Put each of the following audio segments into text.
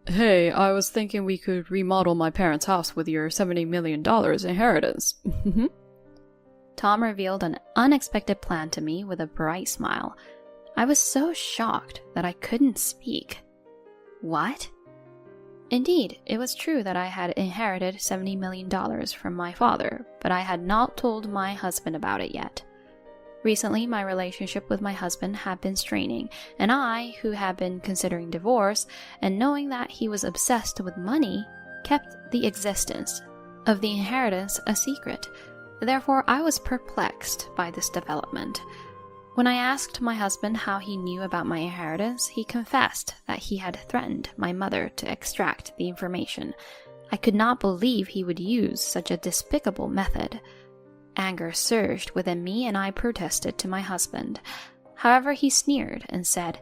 Hey, I was thinking we could remodel my parents' house with your $70 million inheritance. Tom revealed an unexpected plan to me with a bright smile. I was so shocked that I couldn't speak. What? Indeed, it was true that I had inherited $70 million from my father, but I had not told my husband about it yet. Recently, my relationship with my husband had been straining, and I, who had been considering divorce, and knowing that he was obsessed with money, kept the existence of the inheritance a secret. Therefore, I was perplexed by this development. When I asked my husband how he knew about my inheritance, he confessed that he had threatened my mother to extract the information. I could not believe he would use such a despicable method. Anger surged within me and I protested to my husband. However, he sneered and said,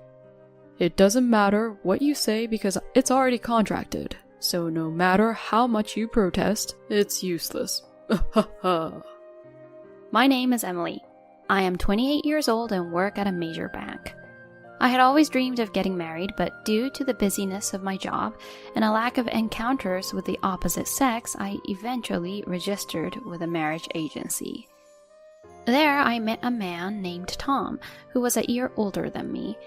It doesn't matter what you say because it's already contracted, so no matter how much you protest, it's useless. My name is Emily. I am 28 years old and work at a major bank. I had always dreamed of getting married, but due to the busyness of my job and a lack of encounters with the opposite sex, I eventually registered with a marriage agency. There, I met a man named Tom, who was a year older than me.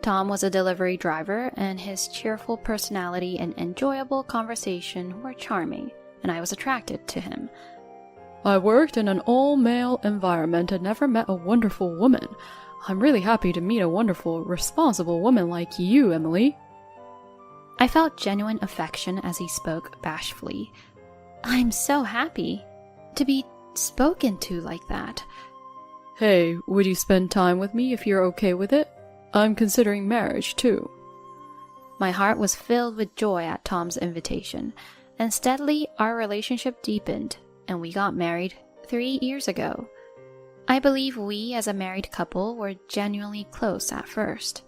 Tom was a delivery driver, and his cheerful personality and enjoyable conversation were charming, and I was attracted to him. I worked in an all-male environment and never met a wonderful woman. I'm really happy to meet a wonderful, responsible woman like you, Emily. I felt genuine affection as he spoke bashfully. I'm so happy to be spoken to like that. Hey, would you spend time with me if you're okay with it? I'm considering marriage, too. My heart was filled with joy at Tom's invitation, and steadily our relationship deepened, and we got married 3 years ago. I believe we, as a married couple, were genuinely close at first.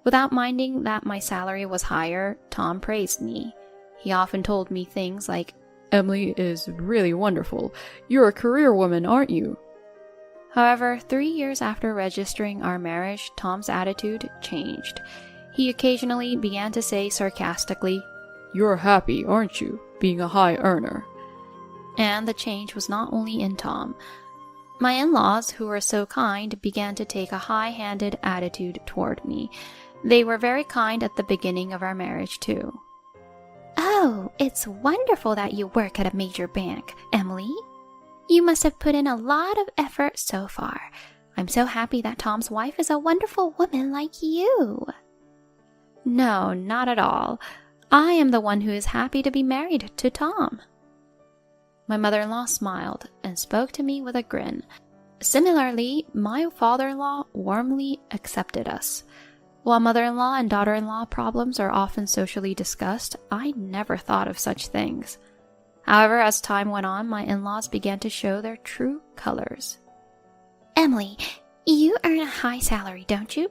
Without minding that my salary was higher, Tom praised me. He often told me things like, Emily is really wonderful. You're a career woman, aren't you? However, 3 years after registering our marriage, Tom's attitude changed. He occasionally began to say sarcastically, You're happy, aren't you, being a high earner? And the change was not only in Tom. My in-laws, who were so kind, began to take a high-handed attitude toward me. They were very kind at the beginning of our marriage, too. Oh, it's wonderful that you work at a major bank, Emily. You must have put in a lot of effort so far. I'm so happy that Tom's wife is a wonderful woman like you. No, not at all. I am the one who is happy to be married to Tom. My mother-in-law smiled and spoke to me with a grin. Similarly, my father-in-law warmly accepted us. While mother-in-law and daughter-in-law problems are often socially discussed, I never thought of such things. However, as time went on, my in-laws began to show their true colors. Emily, you earn a high salary, don't you?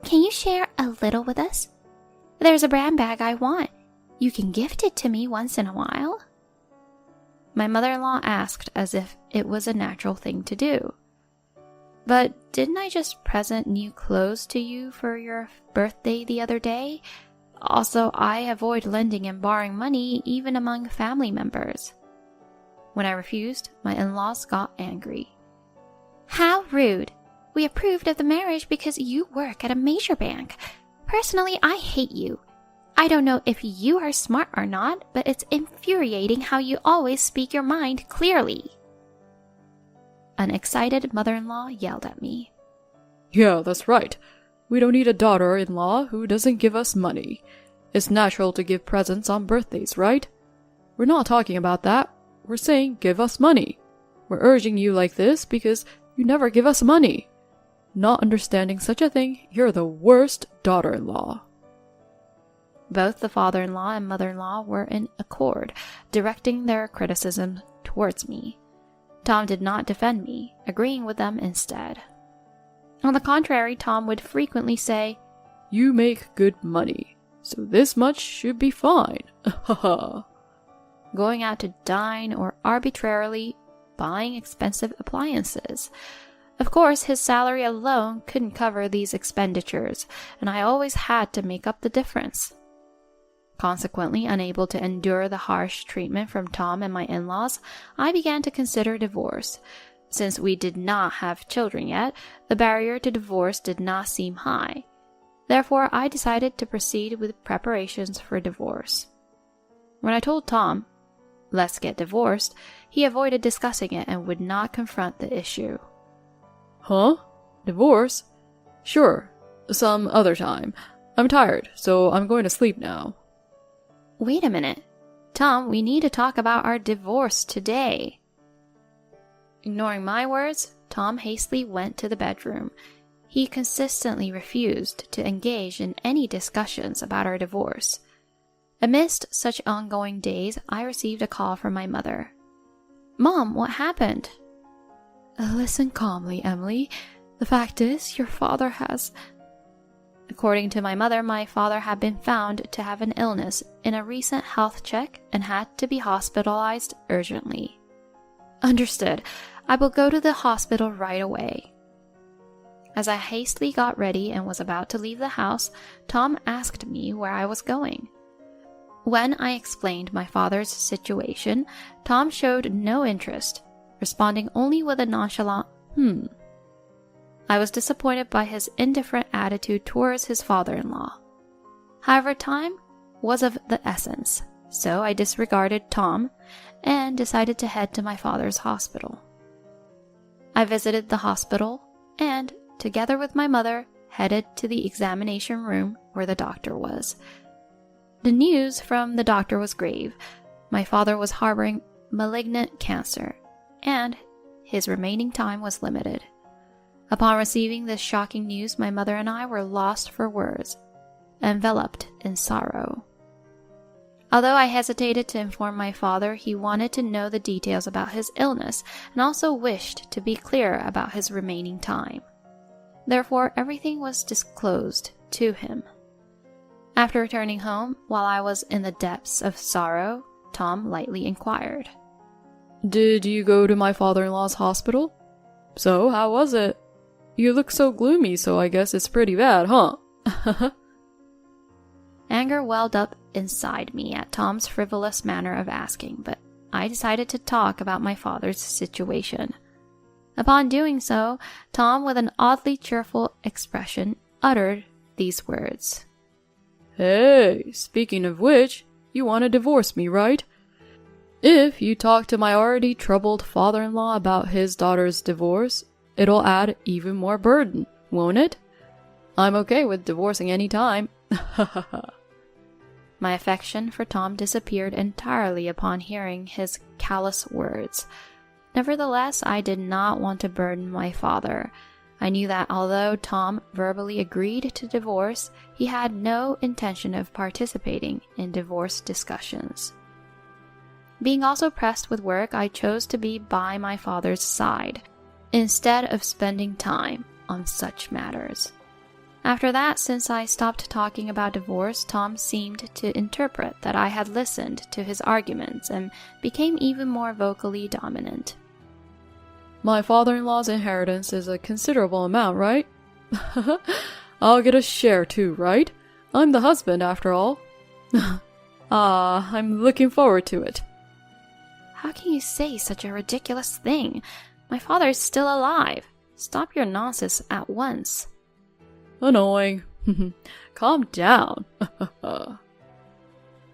Can you share a little with us? There's a brand bag I want. You can gift it to me once in a while. My mother-in-law asked as if it was a natural thing to do. But didn't I just present new clothes to you for your birthday the other day? Also, I avoid lending and borrowing money even among family members. When I refused, my in-laws got angry. How rude! We approved of the marriage because you work at a major bank. Personally, I hate you. I don't know if you are smart or not, but it's infuriating how you always speak your mind clearly. An excited mother-in-law yelled at me. Yeah, that's right. We don't need a daughter-in-law who doesn't give us money. It's natural to give presents on birthdays, right? We're not talking about that. We're saying give us money. We're urging you like this because you never give us money. Not understanding such a thing, you're the worst daughter-in-law. Both the father-in-law and mother-in-law were in accord, directing their criticism towards me. Tom did not defend me, agreeing with them instead. On the contrary, Tom would frequently say, You make good money, so this much should be fine. Going out to dine or arbitrarily buying expensive appliances. Of course, his salary alone couldn't cover these expenditures, and I always had to make up the difference. Consequently, unable to endure the harsh treatment from Tom and my in-laws, I began to consider divorce. Since we did not have children yet, the barrier to divorce did not seem high. Therefore, I decided to proceed with preparations for divorce. When I told Tom, "Let's get divorced," he avoided discussing it and would not confront the issue. Huh? Divorce? Sure, some other time. I'm tired, so I'm going to sleep now. Wait a minute. Tom, we need to talk about our divorce today. Ignoring my words, Tom hastily went to the bedroom. He consistently refused to engage in any discussions about our divorce. Amidst such ongoing days, I received a call from my mother. "Mom, what happened?" Listen calmly, Emily. The fact is, your father has... According to my mother, my father had been found to have an illness in a recent health check and had to be hospitalized urgently. Understood. I will go to the hospital right away. As I hastily got ready and was about to leave the house, Tom asked me where I was going. When I explained my father's situation, Tom showed no interest, responding only with a nonchalant, I was disappointed by his indifferent attitude towards his father-in-law. However, time was of the essence, so I disregarded Tom and decided to head to my father's hospital. I visited the hospital and, together with my mother, headed to the examination room where the doctor was. The news from the doctor was grave. My father was harboring malignant cancer, and his remaining time was limited. Upon receiving this shocking news, my mother and I were lost for words, enveloped in sorrow. Although I hesitated to inform my father, he wanted to know the details about his illness and also wished to be clear about his remaining time. Therefore, everything was disclosed to him. After returning home, while I was in the depths of sorrow, Tom lightly inquired, Did you go to my father-in-law's hospital? So, how was it? You look so gloomy, so I guess it's pretty bad, huh? Anger welled up inside me at Tom's frivolous manner of asking, but I decided to talk about my father's situation. Upon doing so, Tom, with an oddly cheerful expression, uttered these words. Hey, speaking of which, you want to divorce me, right? If you talk to my already troubled father-in-law about his daughter's divorce, it'll add even more burden, won't it? I'm okay with divorcing any time. My affection for Tom disappeared entirely upon hearing his callous words. Nevertheless, I did not want to burden my father. I knew that although Tom verbally agreed to divorce, he had no intention of participating in divorce discussions. Being also pressed with work, I chose to be by my father's side, instead of spending time on such matters. After that, since I stopped talking about divorce, Tom seemed to interpret that I had listened to his arguments and became even more vocally dominant. My father-in-law's inheritance is a considerable amount, right? I'll get a share too, right? I'm the husband, after all. I'm looking forward to it. How can you say such a ridiculous thing? My father is still alive. Stop your nonsense at once. Annoying. Calm down.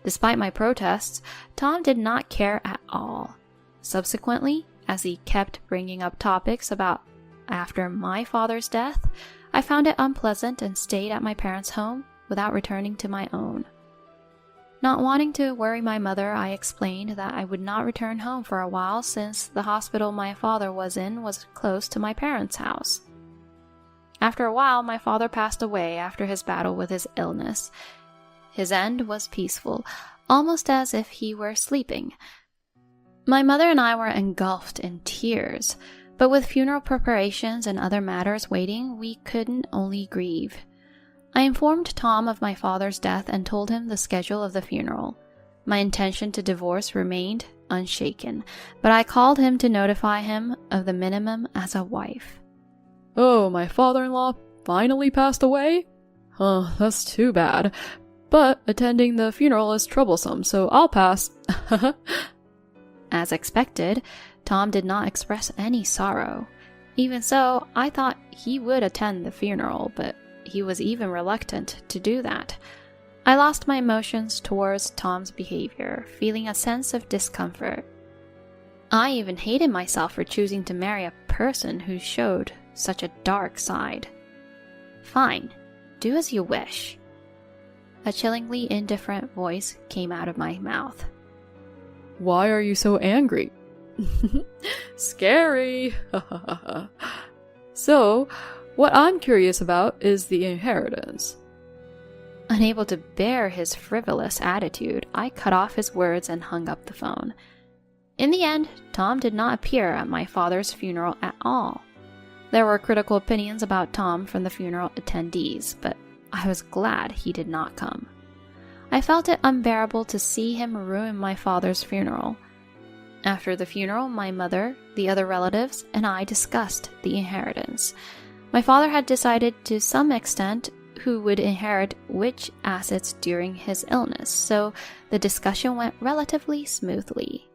Despite my protests, Tom did not care at all. Subsequently, as he kept bringing up topics about after my father's death, I found it unpleasant and stayed at my parents' home without returning to my own. Not wanting to worry my mother, I explained that I would not return home for a while since the hospital my father was in was close to my parents' house. After a while, my father passed away after his battle with his illness. His end was peaceful, almost as if he were sleeping. My mother and I were engulfed in tears, but with funeral preparations and other matters waiting, we couldn't only grieve. I informed Tom of my father's death and told him the schedule of the funeral. My intention to divorce remained unshaken, but I called him to notify him of the minimum as a wife. Oh, my father-in-law finally passed away? That's too bad. but attending the funeral is troublesome, so I'll pass. As expected, Tom did not express any sorrow. Even so, I thought he would attend the funeral, but he was even reluctant to do that. I lost my emotions towards Tom's behavior, feeling a sense of discomfort. I even hated myself for choosing to marry a person who showed such a dark side. Fine, do as you wish. A chillingly indifferent voice came out of my mouth. Why are you so angry? Scary. So, what I'm curious about is the inheritance. Unable to bear his frivolous attitude, I cut off his words and hung up the phone. In the end, Tom did not appear at my father's funeral at all. There were critical opinions about Tom from the funeral attendees, but I was glad he did not come. I felt it unbearable to see him ruin my father's funeral. After the funeral, my mother, the other relatives, and I discussed the inheritance. My father had decided to some extent who would inherit which assets during his illness, so the discussion went relatively smoothly.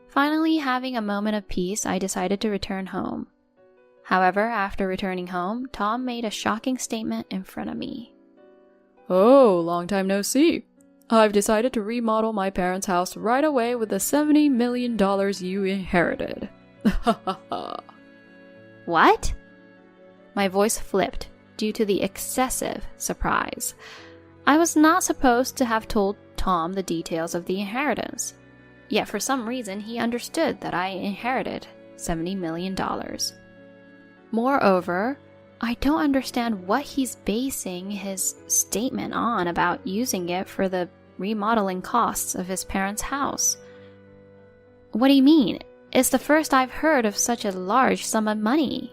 Finally, having a moment of peace, I decided to return home. However, after returning home, Tom made a shocking statement in front of me. Oh, long time no see. I've decided to remodel my parents' house right away with the $70 million you inherited. What? My voice flipped due to the excessive surprise. I was not supposed to have told Tom the details of the inheritance. Yet for some reason he understood that I inherited $70 million. Moreover, I don't understand what he's basing his statement on about using it for the remodeling costs of his parents' house. What do you mean? It's the first I've heard of such a large sum of money.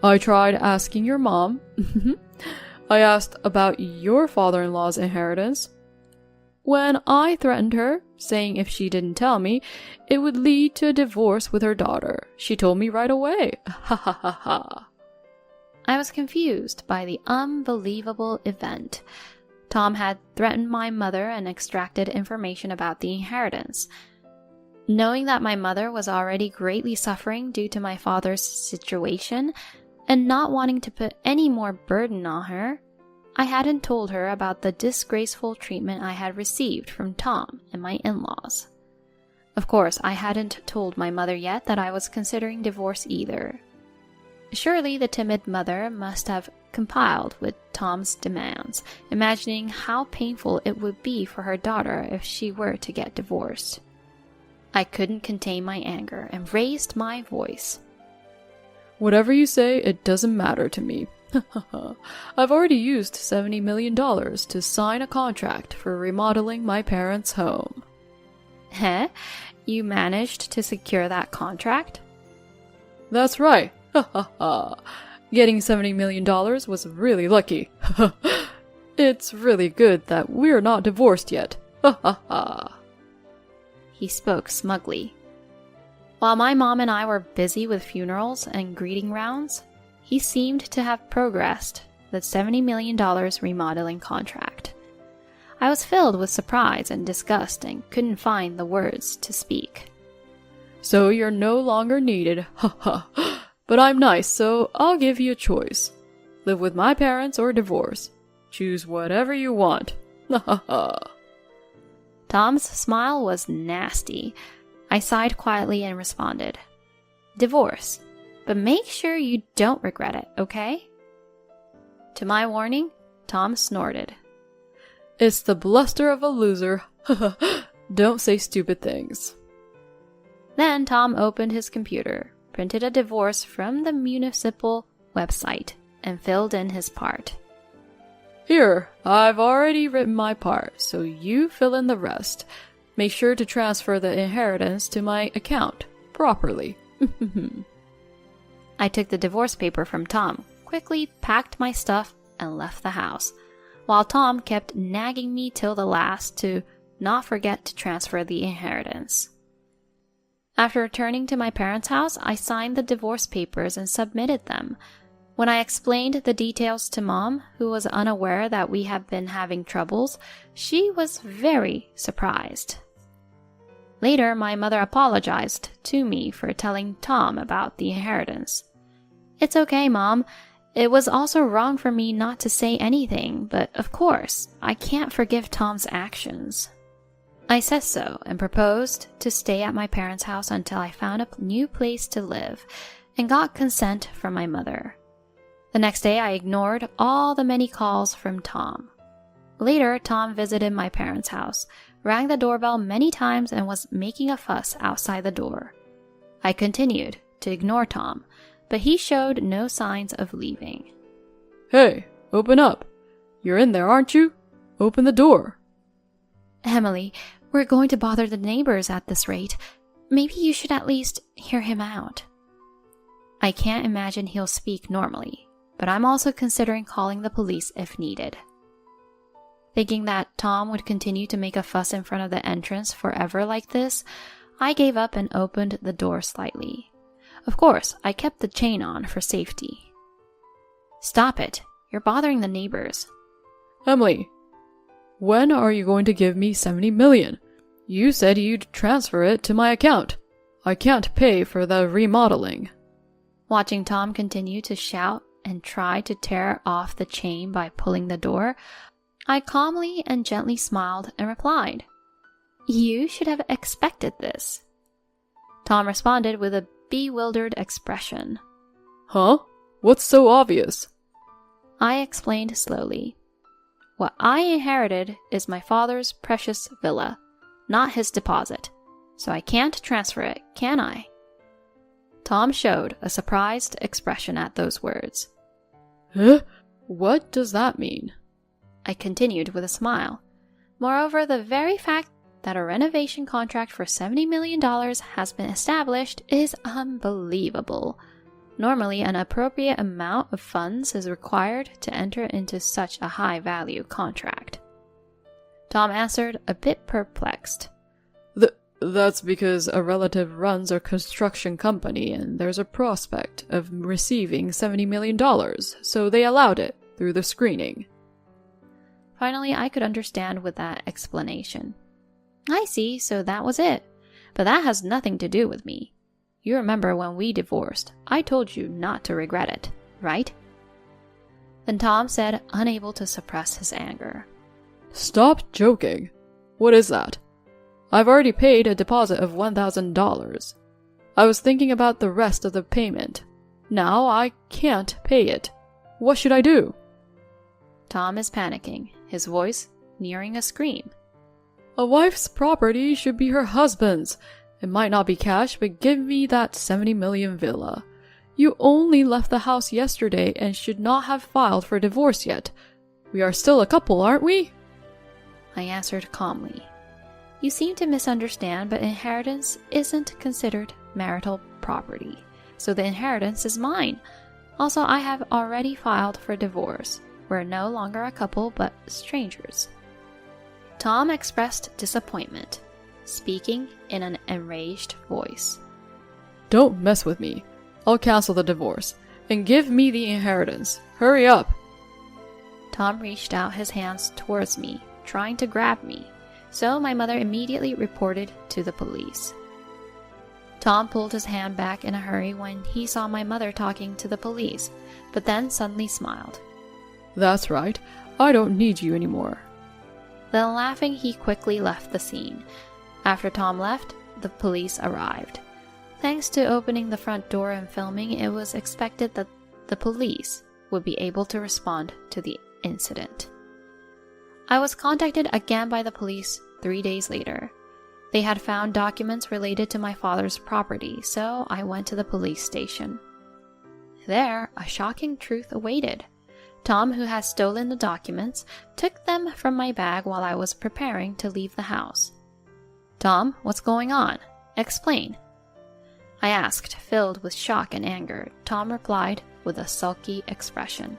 I tried asking your mom. I asked about your father-in-law's inheritance. When I threatened her, saying if she didn't tell me, it would lead to a divorce with her daughter, she told me right away. Ha ha ha ha. I was confused by the unbelievable event. Tom had threatened my mother and extracted information about the inheritance. Knowing that my mother was already greatly suffering due to my father's situation, and not wanting to put any more burden on her, I hadn't told her about the disgraceful treatment I had received from Tom and my in-laws. Of course, I hadn't told my mother yet that I was considering divorce either. Surely the timid mother must have compiled with Tom's demands, imagining how painful it would be for her daughter if she were to get divorced. I couldn't contain my anger and raised my voice. Whatever you say, it doesn't matter to me. I've already used $70 million to sign a contract for remodeling my parents' home. Heh? You managed to secure that contract? That's right. Getting $70 million was really lucky. It's really good that we're not divorced yet. He spoke smugly. While my mom and I were busy with funerals and greeting rounds, he seemed to have progressed the $70 million remodeling contract. I was filled with surprise and disgust and couldn't find the words to speak. So you're no longer needed. But I'm nice, so I'll give you a choice. Live with my parents or divorce. Choose whatever you want. Tom's smile was nasty. I sighed quietly and responded, "Divorce, but make sure you don't regret it, okay?" To my warning, Tom snorted. It's the bluster of a loser. Don't say stupid things. Then Tom opened his computer, printed a divorce from the municipal website, and filled in his part. Here, I've already written my part, so you fill in the rest. Make sure to transfer the inheritance to my account properly. I took the divorce paper from Tom, quickly packed my stuff, and left the house, while Tom kept nagging me till the last to not forget to transfer the inheritance. After returning to my parents' house, I signed the divorce papers and submitted them. When I explained the details to Mom, who was unaware that we had been having troubles, she was very surprised. Later, my mother apologized to me for telling Tom about the inheritance. "It's okay, Mom. It was also wrong for me not to say anything, but of course, I can't forgive Tom's actions." I said so and proposed to stay at my parents' house until I found a new place to live and got consent from my mother. The next day, I ignored all the many calls from Tom. Later, Tom visited my parents' house, rang the doorbell many times, and was making a fuss outside the door. I continued to ignore Tom, but he showed no signs of leaving. "Hey, open up. You're in there, aren't you? Open the door." "Emily, we're going to bother the neighbors at this rate. Maybe you should at least hear him out." I can't imagine he'll speak normally, but I'm also considering calling the police if needed. Thinking that Tom would continue to make a fuss in front of the entrance forever like this, I gave up and opened the door slightly. Of course, I kept the chain on for safety. "Stop it. You're bothering the neighbors." "Emily, when are you going to give me 70 million? You said you'd transfer it to my account. I can't pay for the remodeling." Watching Tom continue to shout and try to tear off the chain by pulling the door, I calmly and gently smiled and replied, "You should have expected this." Tom responded with a bewildered expression. "Huh? What's so obvious?" I explained slowly. "What I inherited is my father's precious villa, not his deposit, so I can't transfer it, can I?" Tom showed a surprised expression at those words. "Huh? What does that mean?" I continued with a smile. Moreover, the very fact that a renovation contract for $70 million has been established is unbelievable. Normally, an appropriate amount of funds is required to enter into such a high-value contract. Tom answered, a bit perplexed. That's because a relative runs a construction company and there's a prospect of receiving $70 million, so they allowed it through the screening." Finally, I could understand with that explanation. "I see, so that was it. But that has nothing to do with me. You remember when we divorced, I told you not to regret it, right?" Then Tom said, unable to suppress his anger. "Stop joking. What is that? I've already paid a deposit of $1,000. I was thinking about the rest of the payment. Now I can't pay it. What should I do?" Tom is panicking, his voice nearing a scream. "A wife's property should be her husband's. It might not be cash, but give me that 70 million villa. You only left the house yesterday and should not have filed for divorce yet. We are still a couple, aren't we?" I answered calmly. "You seem to misunderstand, but inheritance isn't considered marital property, so the inheritance is mine. Also, I have already filed for divorce. We're no longer a couple, but strangers." Tom expressed disappointment, speaking in an enraged voice. "Don't mess with me. I'll cancel the divorce, and give me the inheritance. Hurry up." Tom reached out his hands towards me, trying to grab me, so my mother immediately reported to the police. Tom pulled his hand back in a hurry when he saw my mother talking to the police, but then suddenly smiled. "That's right. I don't need you anymore." Then laughing, he quickly left the scene. After Tom left, the police arrived. Thanks to opening the front door and filming, it was expected that the police would be able to respond to the incident. I was contacted again by the police 3 days later. They had found documents related to my father's property, so I went to the police station. There, a shocking truth awaited. Tom, who had stolen the documents, took them from my bag while I was preparing to leave the house. "Tom, what's going on? Explain." I asked, filled with shock and anger. Tom replied with a sulky expression.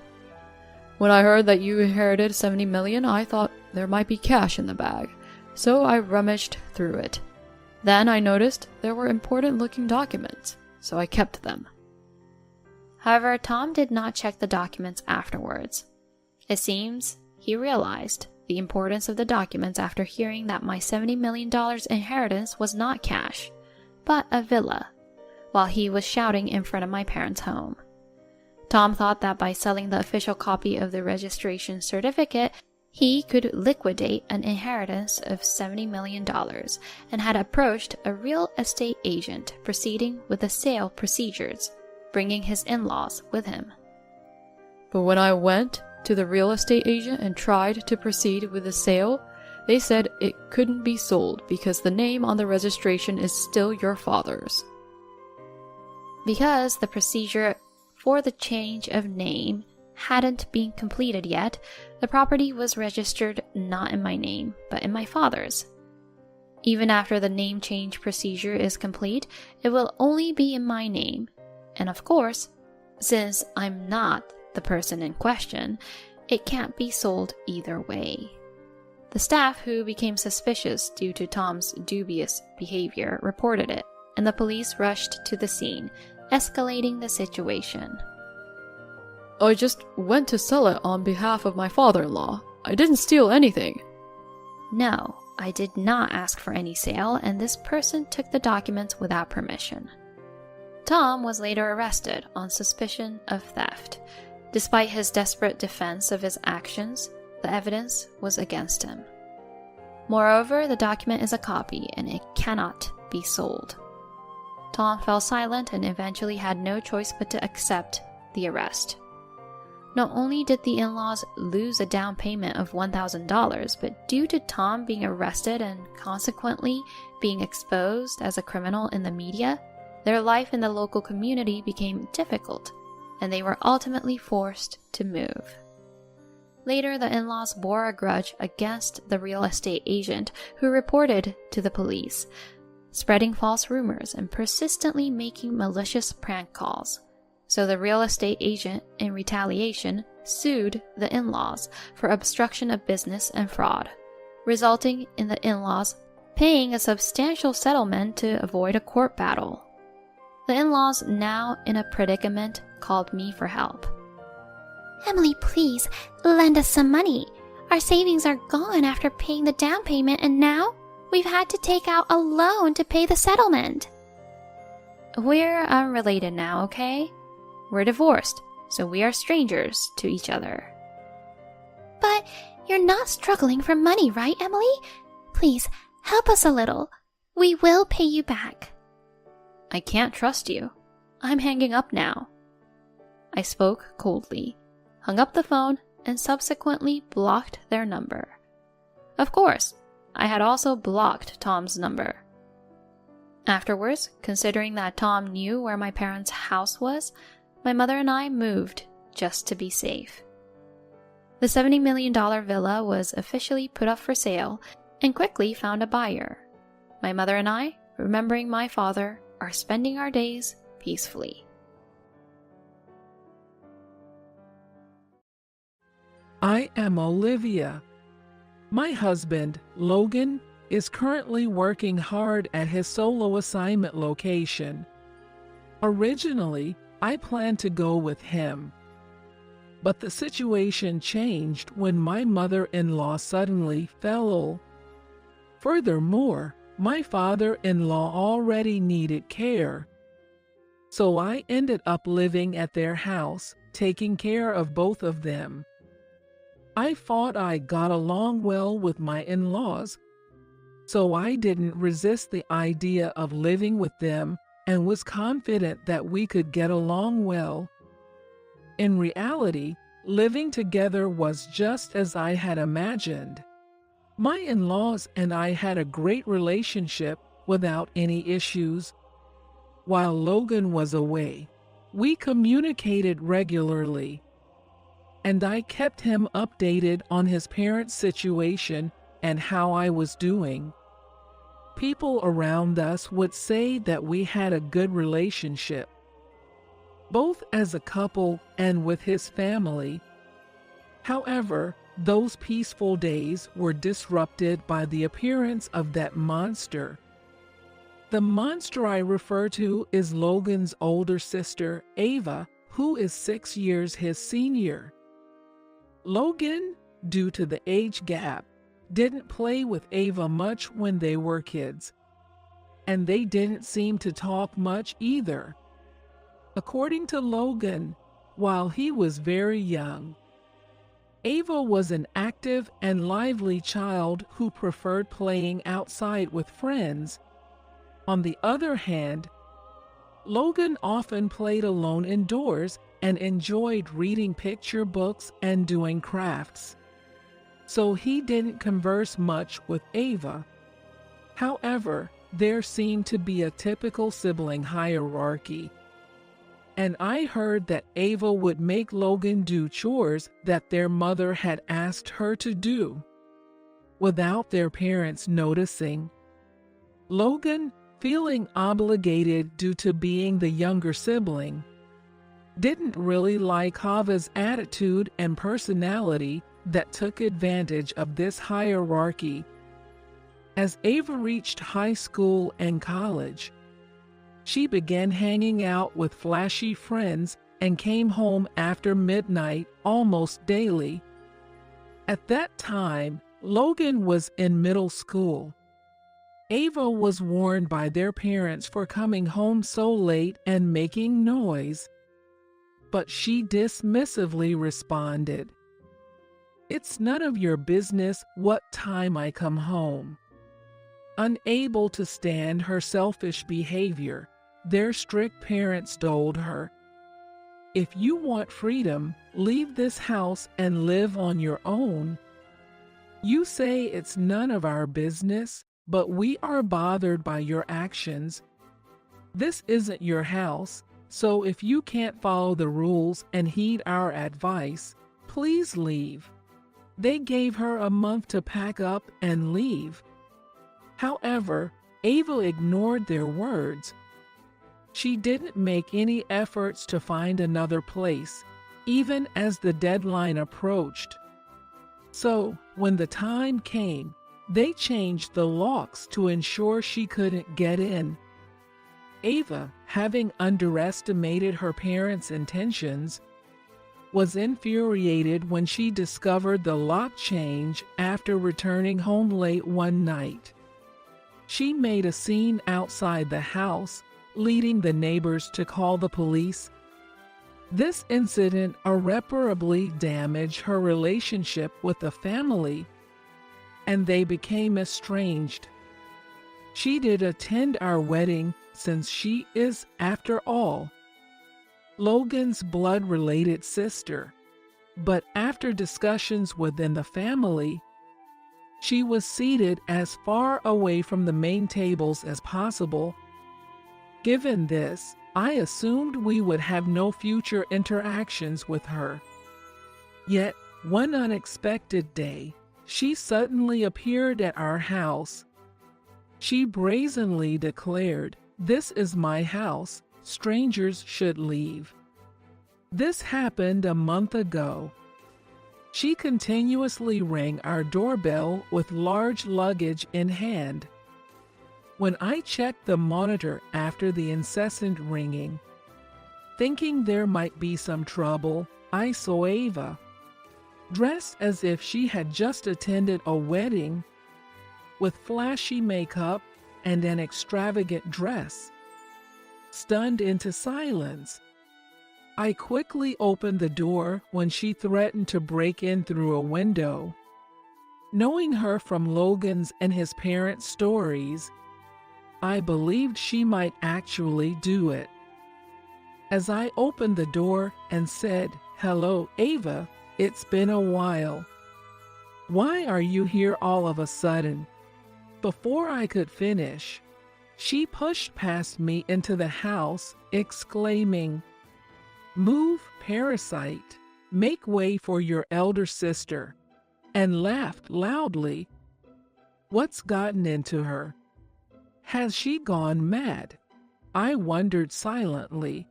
"When I heard that you inherited 70 million, I thought there might be cash in the bag, so I rummaged through it. Then I noticed there were important-looking documents, so I kept them." However, Tom did not check the documents afterwards. It seems he realized the importance of the documents after hearing that my $70 million inheritance was not cash, but a villa, while he was shouting in front of my parents' home. Tom thought that by selling the official copy of the registration certificate, he could liquidate an inheritance of $70 million and had approached a real estate agent proceeding with the sale procedures, bringing his in-laws with him. But when I went to the real estate agent and tried to proceed with the sale, they said it couldn't be sold because the name on the registration is still your father's. Because the procedure for the change of name hadn't been completed yet, the property was registered not in my name, but in my father's. Even after the name change procedure is complete, it will only be in my name. And of course, since I'm not the person in question, it can't be sold either way. The staff who became suspicious due to Tom's dubious behavior reported it, and the police rushed to the scene, escalating the situation. I just went to sell it on behalf of my father-in-law. I didn't steal anything. No, I did not ask for any sale, and this person took the documents without permission. Tom was later arrested on suspicion of theft. Despite his desperate defense of his actions, the evidence was against him. Moreover, the document is a copy and it cannot be sold. Tom fell silent and eventually had no choice but to accept the arrest. Not only did the in-laws lose a down payment of $1,000, but due to Tom being arrested and consequently being exposed as a criminal in the media, their life in the local community became difficult, and they were ultimately forced to move. Later, the in-laws bore a grudge against the real estate agent who reported to the police, spreading false rumors and persistently making malicious prank calls. So the real estate agent, in retaliation, sued the in-laws for obstruction of business and fraud, resulting in the in-laws paying a substantial settlement to avoid a court battle. The in-laws, now in a predicament, called me for help. Emily, please, lend us some money. Our savings are gone after paying the down payment, and now we've had to take out a loan to pay the settlement. We're unrelated now, okay? We're divorced, so we are strangers to each other. But you're not struggling for money, right, Emily? Please, help us a little. We will pay you back. I can't trust you. I'm hanging up now. I spoke coldly, hung up the phone, and subsequently blocked their number. Of course, I had also blocked Tom's number. Afterwards, considering that Tom knew where my parents' house was, my mother and I moved just to be safe. The $70 million villa was officially put up for sale and quickly found a buyer. My mother and I, remembering my father, are spending our days peacefully. I am Olivia. My husband, Logan, is currently working hard at his solo assignment location. Originally, I planned to go with him, but the situation changed when my mother-in-law suddenly fell ill. Furthermore, my father-in-law already needed care, so I ended up living at their house, taking care of both of them. I thought I got along well with my in-laws, so I didn't resist the idea of living with them and was confident that we could get along well. In reality, living together was just as I had imagined. My in-laws and I had a great relationship without any issues. While Logan was away, we communicated regularly, and I kept him updated on his parents' situation and how I was doing. People around us would say that we had a good relationship, both as a couple and with his family. However, those peaceful days were disrupted by the appearance of that monster. The monster I refer to is Logan's older sister, Ava, who is 6 years his senior. Logan, due to the age gap, didn't play with Ava much when they were kids, and they didn't seem to talk much either. According to Logan, while he was very young, Ava was an active and lively child who preferred playing outside with friends. On the other hand, Logan often played alone indoors and enjoyed reading picture books and doing crafts, so he didn't converse much with Ava. However, there seemed to be a typical sibling hierarchy, and I heard that Ava would make Logan do chores that their mother had asked her to do, without their parents noticing. Logan, feeling obligated due to being the younger sibling, didn't really like Ava's attitude and personality that took advantage of this hierarchy. As Ava reached high school and college, she began hanging out with flashy friends and came home after midnight almost daily. At that time, Logan was in middle school. Ava was warned by their parents for coming home so late and making noise, but she dismissively responded, "It's none of your business what time I come home." Unable to stand her selfish behavior, their strict parents told her, "If you want freedom, leave this house and live on your own. You say it's none of our business, but we are bothered by your actions. This isn't your house, so if you can't follow the rules and heed our advice, please leave." They gave her a month to pack up and leave. However, Ava ignored their words. She didn't make any efforts to find another place, even as the deadline approached. So, when the time came, they changed the locks to ensure she couldn't get in. Ava, having underestimated her parents' intentions, was infuriated when she discovered the lock change after returning home late one night. She made a scene outside the house, leading the neighbors to call the police. This incident irreparably damaged her relationship with the family, and they became estranged. She did attend our wedding since she is, after all, Logan's blood-related sister, but after discussions within the family, she was seated as far away from the main tables as possible. Given this, I assumed we would have no future interactions with her. Yet, one unexpected day, she suddenly appeared at our house. She brazenly declared, "This is my house. Strangers should leave." This happened a month ago. She continuously rang our doorbell with large luggage in hand. When I checked the monitor after the incessant ringing, thinking there might be some trouble, I saw Ava, dressed as if she had just attended a wedding, with flashy makeup and an extravagant dress. Stunned into silence, I quickly opened the door when she threatened to break in through a window. Knowing her from Logan's and his parents' stories, I believed she might actually do it. As I opened the door and said, "Hello, Ava, it's been a while. Why are you here all of a sudden?" Before I could finish, she pushed past me into the house, exclaiming, "Move, parasite, make way for your elder sister," and laughed loudly. What's gotten into her? Has she gone mad? I wondered silently.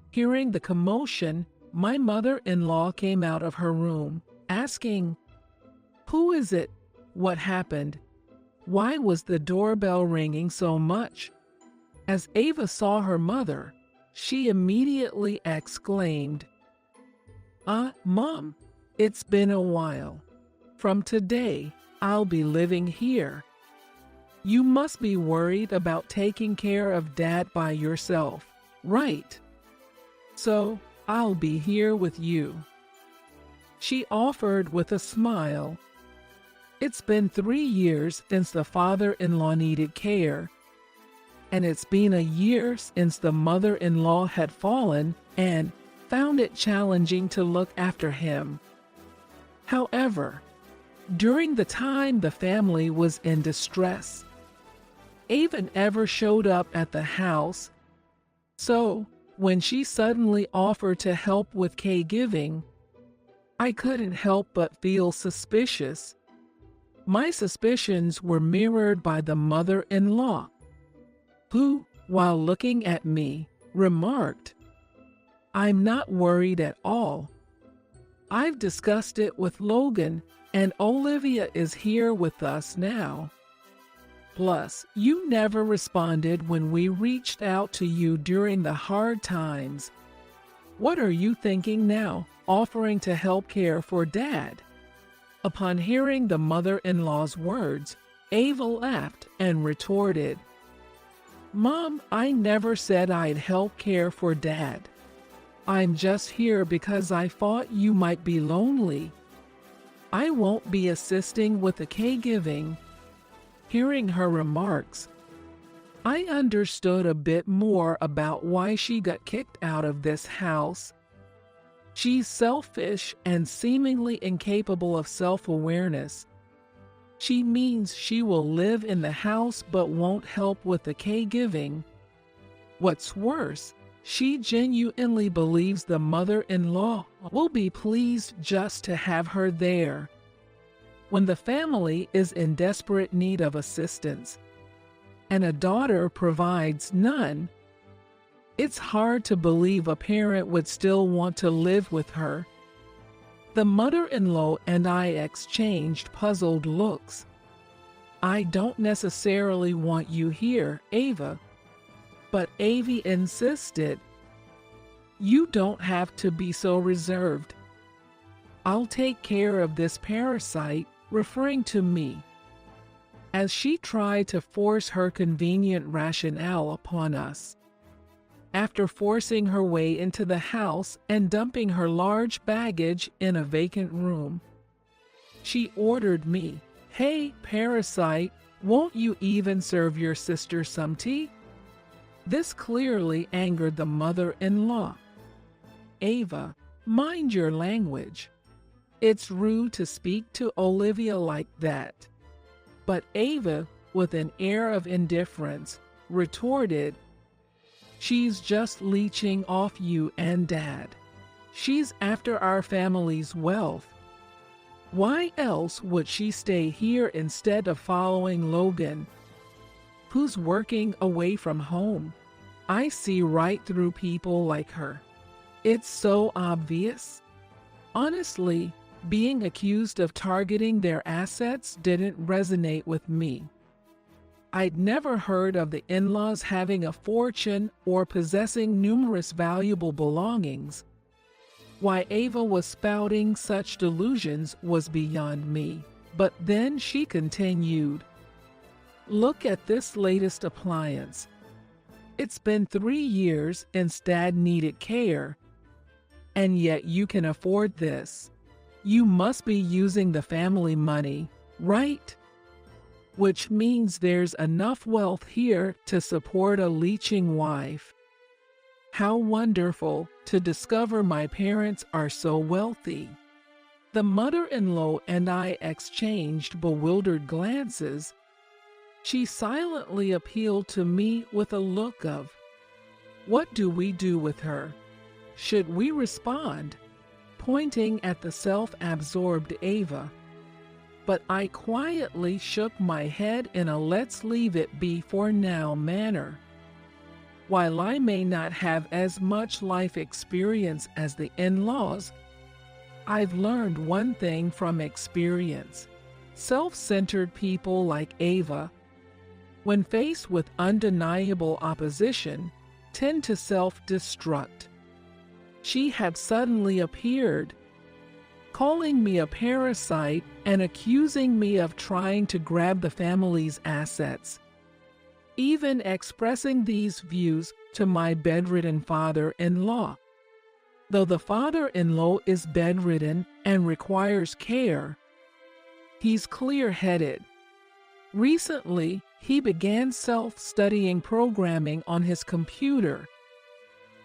Hearing the commotion, my mother-in-law came out of her room, asking, "Who is it? What happened? Why was the doorbell ringing so much?" As Ava saw her mother, she immediately exclaimed, Mom, it's been a while. From today, I'll be living here. You must be worried about taking care of Dad by yourself, right? So, I'll be here with you." She offered with a smile. It's been 3 years since the father-in-law needed care, and it's been a year since the mother-in-law had fallen and found it challenging to look after him. However, during the time the family was in distress, Ava never showed up at the house. So, when she suddenly offered to help with caregiving, I couldn't help but feel suspicious. My suspicions were mirrored by the mother-in-law, who, while looking at me, remarked, "I'm not worried at all. I've discussed it with Logan, and Olivia is here with us now. Plus, you never responded when we reached out to you during the hard times. What are you thinking now, offering to help care for Dad?" Upon hearing the mother-in-law's words, Ava laughed and retorted, "Mom, I never said I'd help care for Dad. I'm just here because I thought you might be lonely. I won't be assisting with the caregiving." Hearing her remarks, I understood a bit more about why she got kicked out of this house. She's selfish and seemingly incapable of self-awareness. She means she will live in the house but won't help with the caregiving. What's worse, she genuinely believes the mother-in-law will be pleased just to have her there. When the family is in desperate need of assistance, and a daughter provides none, it's hard to believe a parent would still want to live with her. The mother-in-law and I exchanged puzzled looks. "I don't necessarily want you here, Ava." But Ava insisted, "You don't have to be so reserved. I'll take care of this parasite," referring to me, as she tried to force her convenient rationale upon us. After forcing her way into the house and dumping her large baggage in a vacant room, she ordered me, "Hey, parasite, won't you even serve your sister some tea?" This clearly angered the mother-in-law. "Ava, mind your language. It's rude to speak to Olivia like that." But Ava, with an air of indifference, retorted, "She's just leeching off you and Dad. She's after our family's wealth. Why else would she stay here instead of following Logan, who's working away from home? I see right through people like her. It's so obvious." Honestly, being accused of targeting their assets didn't resonate with me. I'd never heard of the in-laws having a fortune or possessing numerous valuable belongings. Why Ava was spouting such delusions was beyond me. But then she continued, "Look at this latest appliance. It's been 3 years since Dad needed care, and yet you can afford this. You must be using the family money, right? Which means there's enough wealth here to support a leeching wife. How wonderful to discover my parents are so wealthy." The mother-in-law and I exchanged bewildered glances. She silently appealed to me with a look of, "What do we do with her? Should we respond?" pointing at the self-absorbed Ava. But I quietly shook my head in a "let's leave it be for now" manner. While I may not have as much life experience as the in-laws, I've learned one thing from experience. Self-centered people like Ava, when faced with undeniable opposition, tend to self-destruct. She had suddenly appeared, calling me a parasite and accusing me of trying to grab the family's assets, even expressing these views to my bedridden father-in-law. Though the father-in-law is bedridden and requires care, he's clear-headed. Recently, he began self-studying programming on his computer.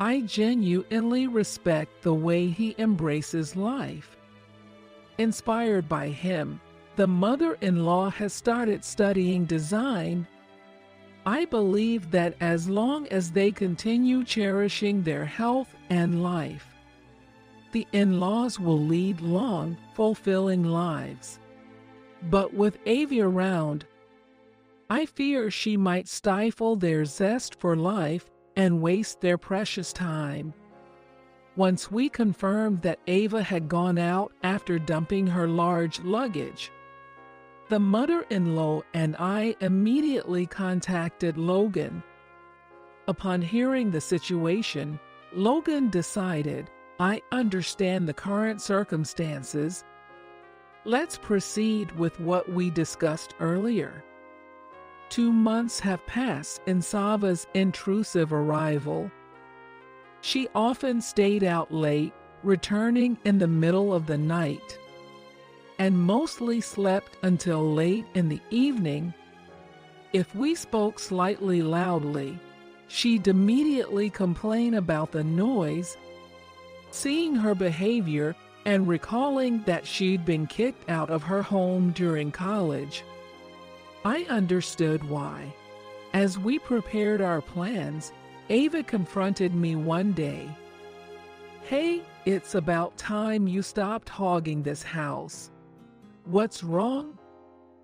I genuinely respect the way he embraces life. Inspired by him, the mother-in-law has started studying design. I believe that as long as they continue cherishing their health and life, the in-laws will lead long, fulfilling lives. But with Avi around, I fear she might stifle their zest for life and waste their precious time. Once we confirmed that Ava had gone out after dumping her large luggage, the mother-in-law and I immediately contacted Logan. Upon hearing the situation, Logan decided, "I understand the current circumstances. Let's proceed with what we discussed earlier." 2 months have passed in Sava's intrusive arrival. She often stayed out late, returning in the middle of the night, and mostly slept until late in the evening. If we spoke slightly loudly, she'd immediately complain about the noise. Seeing her behavior and recalling that she'd been kicked out of her home during college, I understood why. As we prepared our plans, Ava confronted me one day. "Hey, it's about time you stopped hogging this house. What's wrong?"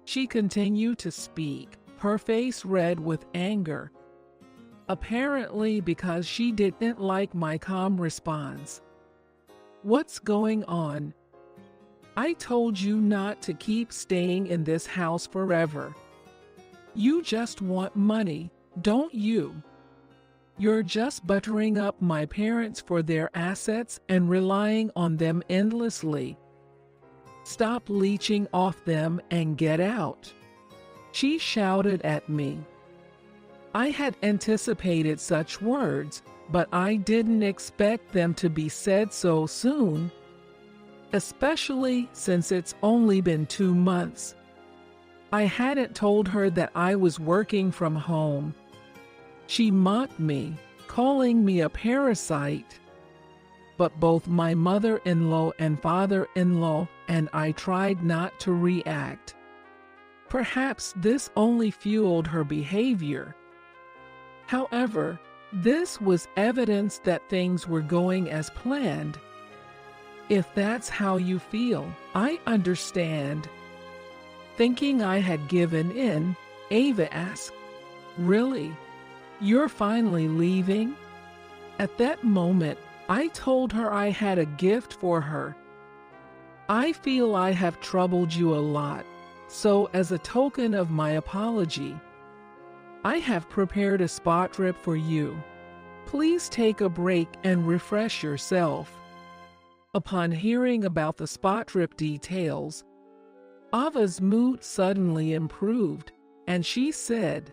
She continued to speak, her face red with anger, apparently because she didn't like my calm response. "What's going on? I told you not to keep staying in this house forever. You just want money, don't you? You're just buttering up my parents for their assets and relying on them endlessly. Stop leeching off them and get out," she shouted at me. I had anticipated such words, but I didn't expect them to be said so soon, especially since it's only been 2 months. I hadn't told her that I was working from home. She mocked me, calling me a parasite. But both my mother-in-law and father-in-law and I tried not to react. Perhaps this only fueled her behavior. However, this was evidence that things were going as planned. If that's how you feel, I understand. Thinking I had given in, Ava asked, "Really? You're finally leaving?" At that moment, I told her I had a gift for her. "I feel I have troubled you a lot, so as a token of my apology, I have prepared a spa trip for you. Please take a break and refresh yourself." Upon hearing about the spa trip details, Ava's mood suddenly improved, and she said,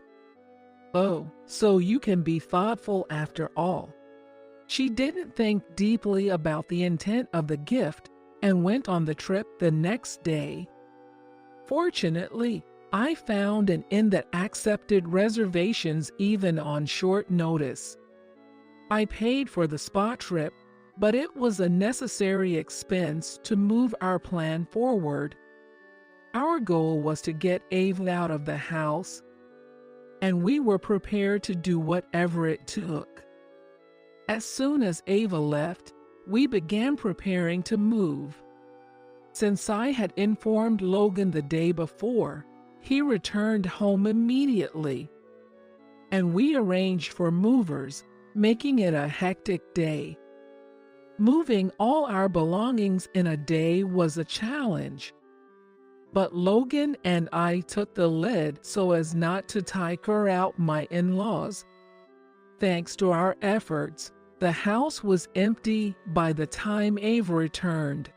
"Oh, so you can be thoughtful after all." She didn't think deeply about the intent of the gift and went on the trip the next day. Fortunately, I found an inn that accepted reservations even on short notice. I paid for the spa trip, but it was a necessary expense to move our plan forward. Our goal was to get Ava out of the house, and we were prepared to do whatever it took. As soon as Ava left, we began preparing to move. Since I had informed Logan the day before, he returned home immediately, and we arranged for movers, making it a hectic day. Moving all our belongings in a day was a challenge, but Logan and I took the lead so as not to tire out my in-laws. Thanks to our efforts, the house was empty by the time Ava returned.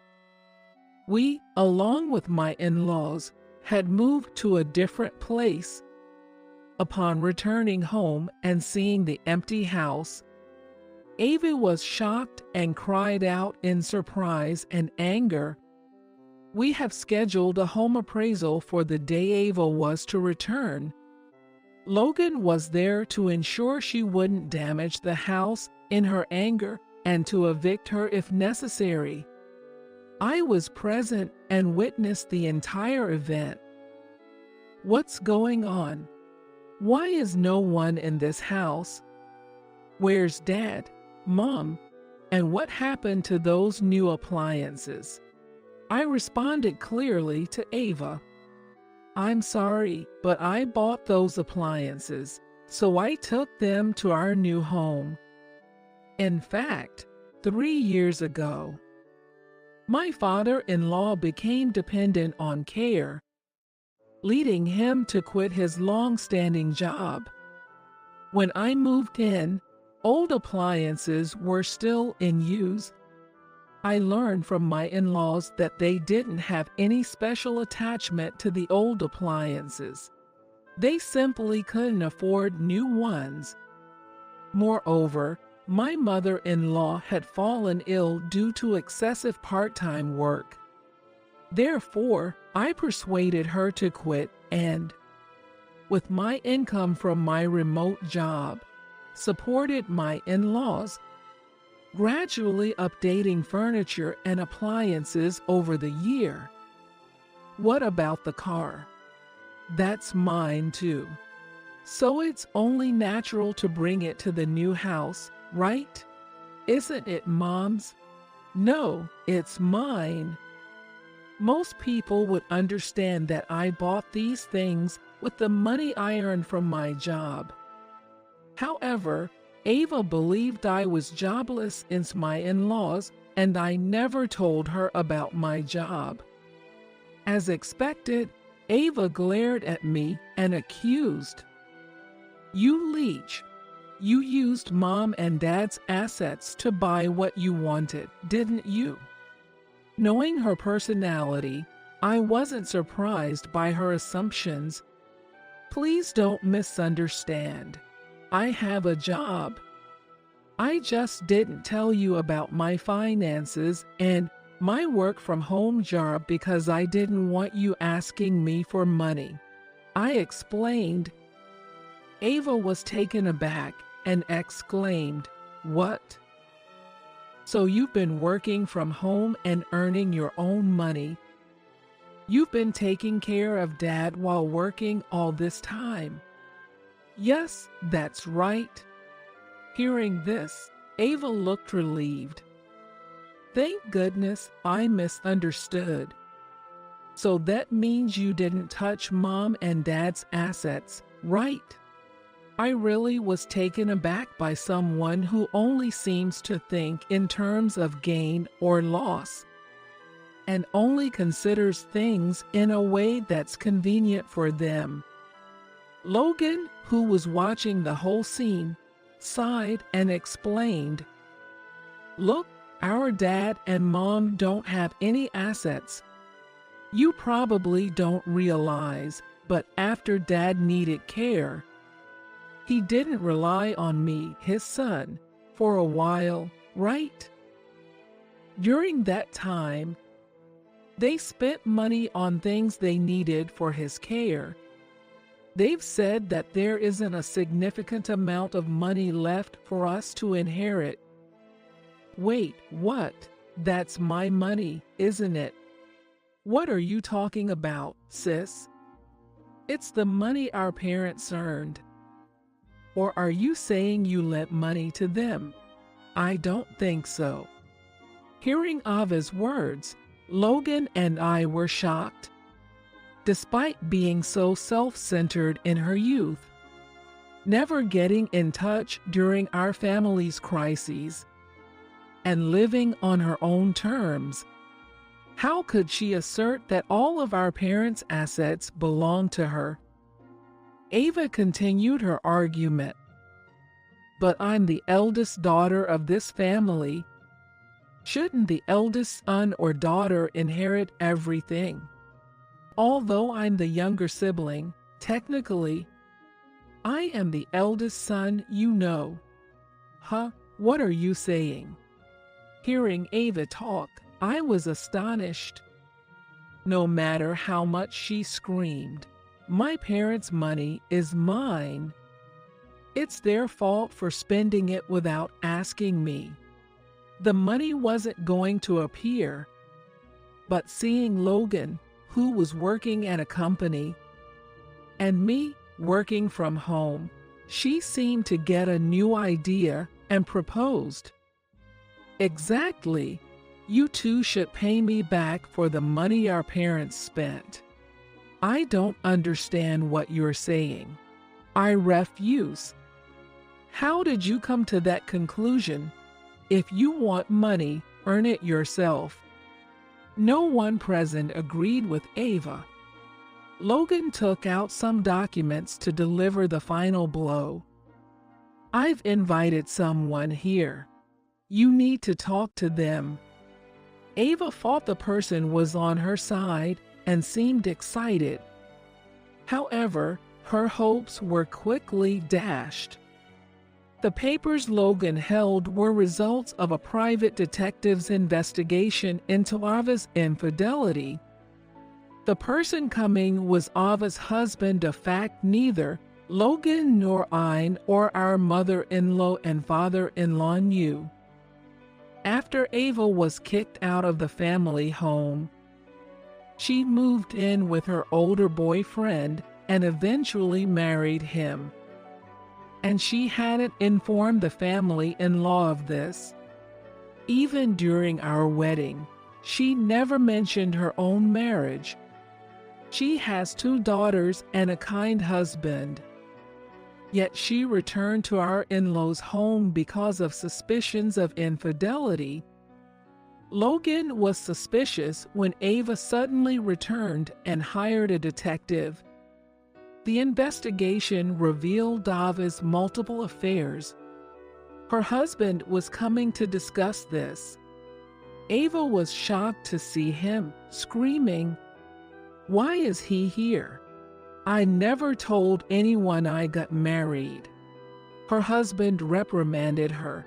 We, along with my in-laws, had moved to a different place. Upon returning home and seeing the empty house, Ava was shocked and cried out in surprise and anger. We have scheduled a home appraisal for the day Ava was to return. Logan was there to ensure she wouldn't damage the house in her anger and to evict her if necessary. I was present and witnessed the entire event. What's going on? Why is no one in this house? Where's Dad, Mom, and what happened to those new appliances? I responded clearly to Ava. I'm sorry, but I bought those appliances, so I took them to our new home. In fact, 3 years ago, my father-in-law became dependent on care, leading him to quit his long-standing job. When I moved in, old appliances were still in use. I learned from my in-laws that they didn't have any special attachment to the old appliances. They simply couldn't afford new ones. Moreover, my mother-in-law had fallen ill due to excessive part-time work. Therefore, I persuaded her to quit and, with my income from my remote job, supported my in-laws, gradually updating furniture and appliances over the year. What about the car? That's mine too. So it's only natural to bring it to the new house, right? Isn't it, Mom's? No, it's mine. Most people would understand that I bought these things with the money I earned from my job. However, Ava believed I was jobless in my in-laws, and I never told her about my job. As expected, Ava glared at me and accused. You leech. You used Mom and Dad's assets to buy what you wanted, didn't you? Knowing her personality, I wasn't surprised by her assumptions. Please don't misunderstand. I have a job. I just didn't tell you about my finances and my work from home job because I didn't want you asking me for money. I explained. Ava was taken aback and exclaimed, "What? So you've been working from home and earning your own money? You've been taking care of Dad while working all this time?" "Yes, that's right." Hearing this, Ava looked relieved. Thank goodness I misunderstood. So that means you didn't touch Mom and Dad's assets, right? I really was taken aback by someone who only seems to think in terms of gain or loss, and only considers things in a way that's convenient for them. Logan, who was watching the whole scene, sighed and explained, "Look, our Dad and Mom don't have any assets. You probably don't realize, but after Dad needed care, he didn't rely on me, his son, for a while, right? During that time, they spent money on things they needed for his care. They've said that there isn't a significant amount of money left for us to inherit." "Wait, what? That's my money, isn't it?" "What are you talking about, sis? It's the money our parents earned." "Or are you saying you lent money to them?" "I don't think so." Hearing Ava's words, Logan and I were shocked. Despite being so self-centered in her youth, never getting in touch during our family's crises, and living on her own terms, how could she assert that all of our parents' assets belonged to her? Ava continued her argument. but I'm the eldest daughter of this family. Shouldn't the eldest son or daughter inherit everything? Although I'm the younger sibling, technically, I am the eldest son, you know. Huh? What are you saying? Hearing Ava talk, I was astonished. No matter how much she screamed, my parents' money is mine. It's their fault for spending it without asking me. The money wasn't going to appear. But seeing Logan, who was working at a company, and me working from home, she seemed to get a new idea and proposed. Exactly. You two should pay me back for the money our parents spent. I don't understand what you're saying. I refuse. How did you come to that conclusion? If you want money, earn it yourself. No one present agreed with Ava. Logan took out some documents to deliver the final blow. I've invited someone here. You need to talk to them. Ava thought the person was on her side and seemed excited. However, her hopes were quickly dashed. The papers Logan held were results of a private detective's investigation into Ava's infidelity. The person coming was Ava's husband, a fact neither Logan nor I or our mother-in-law and father-in-law knew. After Ava was kicked out of the family home, she moved in with her older boyfriend and eventually married him. And she hadn't informed the family-in-law of this. Even during our wedding, she never mentioned her own marriage. She has 2 daughters and a kind husband. Yet she returned to our in-laws' home because of suspicions of infidelity. Logan was suspicious when Ava suddenly returned and hired a detective. The investigation revealed Ava's multiple affairs. Her husband was coming to discuss this. Ava was shocked to see him, screaming, "Why is he here? I never told anyone I got married." Her husband reprimanded her.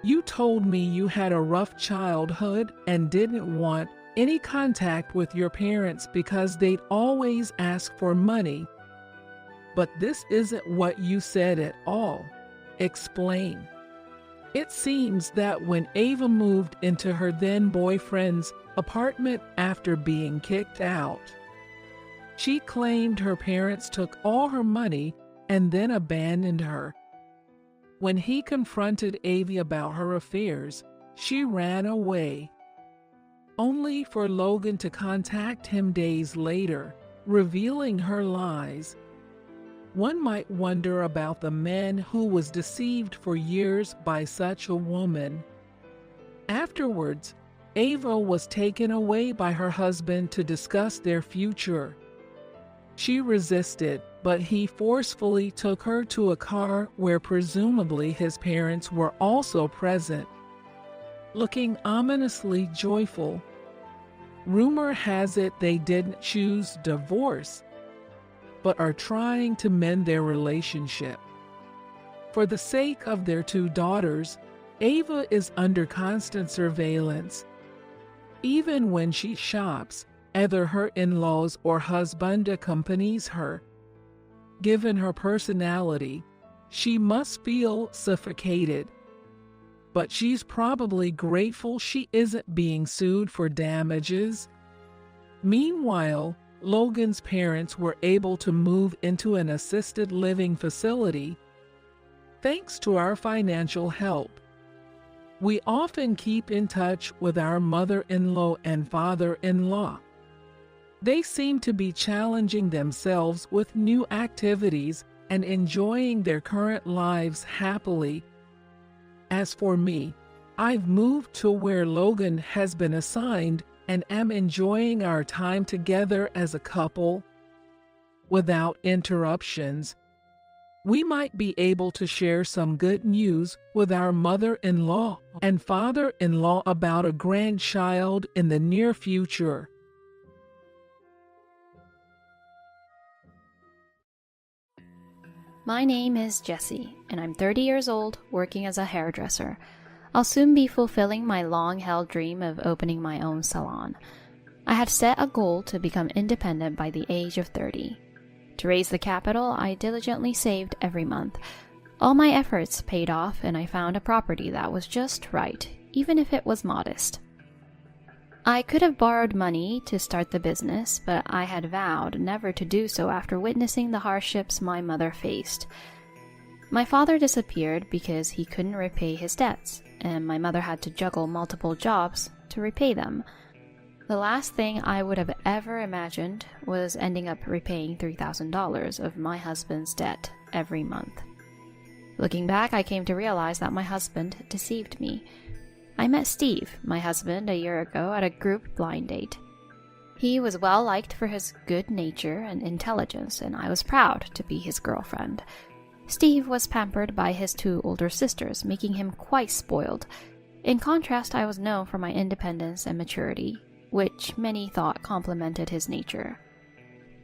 "You told me you had a rough childhood and didn't want any contact with your parents because they'd always ask for money. But this isn't what you said at all. Explain." It seems that when Ava moved into her then boyfriend's apartment after being kicked out, she claimed her parents took all her money and then abandoned her. When he confronted Ava about her affairs, she ran away, only for Logan to contact him days later, revealing her lies. One might wonder about the man who was deceived for years by such a woman. Afterwards, Ava was taken away by her husband to discuss their future. She resisted, but he forcefully took her to a car where presumably his parents were also present, looking ominously joyful. Rumor has it they didn't choose divorce, but are trying to mend their relationship. For the sake of their 2 daughters, Ava is under constant surveillance. Even when she shops, either her in-laws or husband accompanies her. Given her personality, she must feel suffocated. But she's probably grateful she isn't being sued for damages. Meanwhile, Logan's parents were able to move into an assisted living facility thanks to our financial help. We often keep in touch with our mother-in-law and father-in-law. They seem to be challenging themselves with new activities and enjoying their current lives happily. As for me, I've moved to where Logan has been assigned and am enjoying our time together as a couple without interruptions. We might be able to share some good news with our mother-in-law and father-in-law about a grandchild in the near future. My name is Jessie, and I'm 30 years old, working as a hairdresser. I'll soon be fulfilling my long-held dream of opening my own salon. I had set a goal to become independent by the age of 30. To raise the capital, I diligently saved every month. All my efforts paid off, and I found a property that was just right, even if it was modest. I could have borrowed money to start the business, but I had vowed never to do so after witnessing the hardships my mother faced. My father disappeared because he couldn't repay his debts, and my mother had to juggle multiple jobs to repay them. The last thing I would have ever imagined was ending up repaying $3,000 of my husband's debt every month. Looking back, I came to realize that my husband deceived me. I met Steve, my husband, a year ago at a group blind date. He was well liked for his good nature and intelligence, and I was proud to be his girlfriend. Steve was pampered by his 2 older sisters, making him quite spoiled. In contrast, I was known for my independence and maturity, which many thought complemented his nature.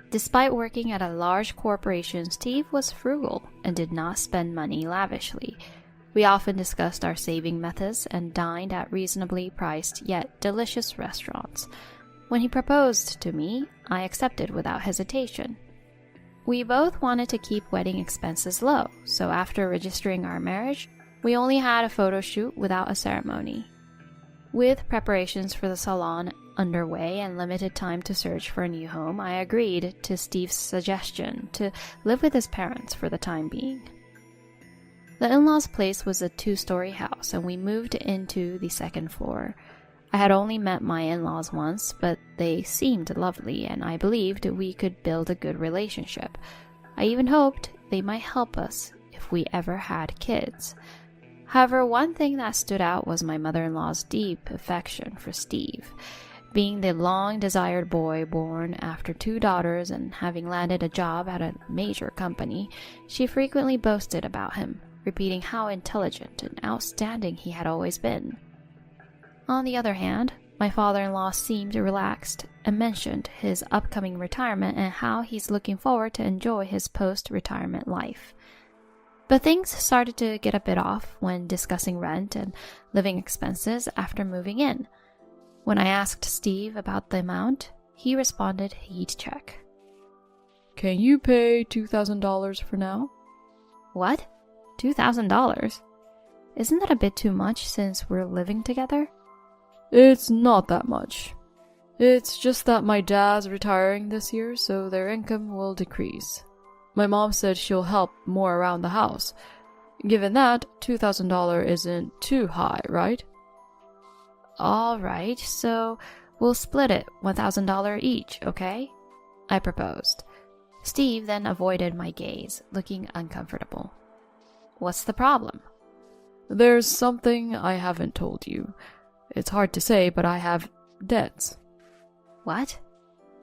Despite working at a large corporation, Steve was frugal and did not spend money lavishly. We often discussed our saving methods and dined at reasonably priced yet delicious restaurants. When he proposed to me, I accepted without hesitation. We both wanted to keep wedding expenses low, so after registering our marriage, we only had a photo shoot without a ceremony. With preparations for the salon underway and limited time to search for a new home, I agreed to Steve's suggestion to live with his parents for the time being. The in-laws' place was a 2-story house, and we moved into the 2nd floor. I had only met my in-laws once, but they seemed lovely, and I believed we could build a good relationship. I even hoped they might help us if we ever had kids. However, one thing that stood out was my mother-in-law's deep affection for Steve. Being the long-desired boy born after 2 daughters and having landed a job at a major company, she frequently boasted about him, repeating how intelligent and outstanding he had always been. On the other hand, my father-in-law seemed relaxed and mentioned his upcoming retirement and how he's looking forward to enjoy his post-retirement life. But things started to get a bit off when discussing rent and living expenses after moving in. When I asked Steve about the amount, he responded he'd check. Can you pay $2,000 for now? What? $2,000? Isn't that a bit too much since we're living together? It's not that much. It's just that my dad's retiring this year, so their income will decrease. My mom said she'll help more around the house. Given that, $2,000 isn't too high, right? Alright, so we'll split it $1,000 each, okay? I proposed. Steve then avoided my gaze, looking uncomfortable. What's the problem? There's something I haven't told you. It's hard to say, but I have debts. What?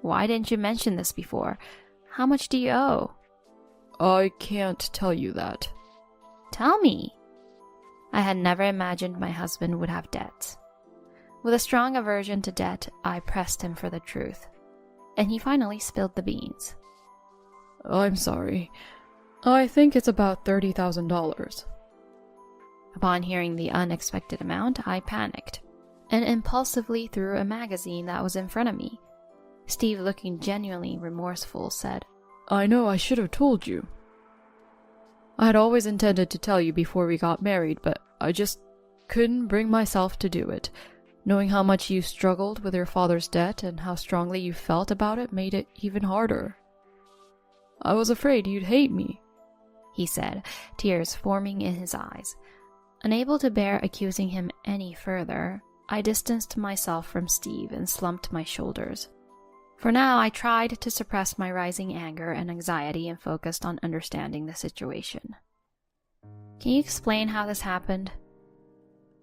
Why didn't you mention this before? How much do you owe? I can't tell you that. Tell me. I had never imagined my husband would have debts. With a strong aversion to debt, I pressed him for the truth, and he finally spilled the beans. I'm sorry. I think it's about $30,000. Upon hearing the unexpected amount, I panicked and impulsively threw a magazine that was in front of me. Steve, looking genuinely remorseful, said, I know I should have told you. I had always intended to tell you before we got married, but I just couldn't bring myself to do it. Knowing how much you struggled with your father's debt and how strongly you felt about it made it even harder. I was afraid you'd hate me, he said, tears forming in his eyes. Unable to bear accusing him any further, I distanced myself from Steve and slumped my shoulders. For now, I tried to suppress my rising anger and anxiety and focused on understanding the situation. Can you explain how this happened?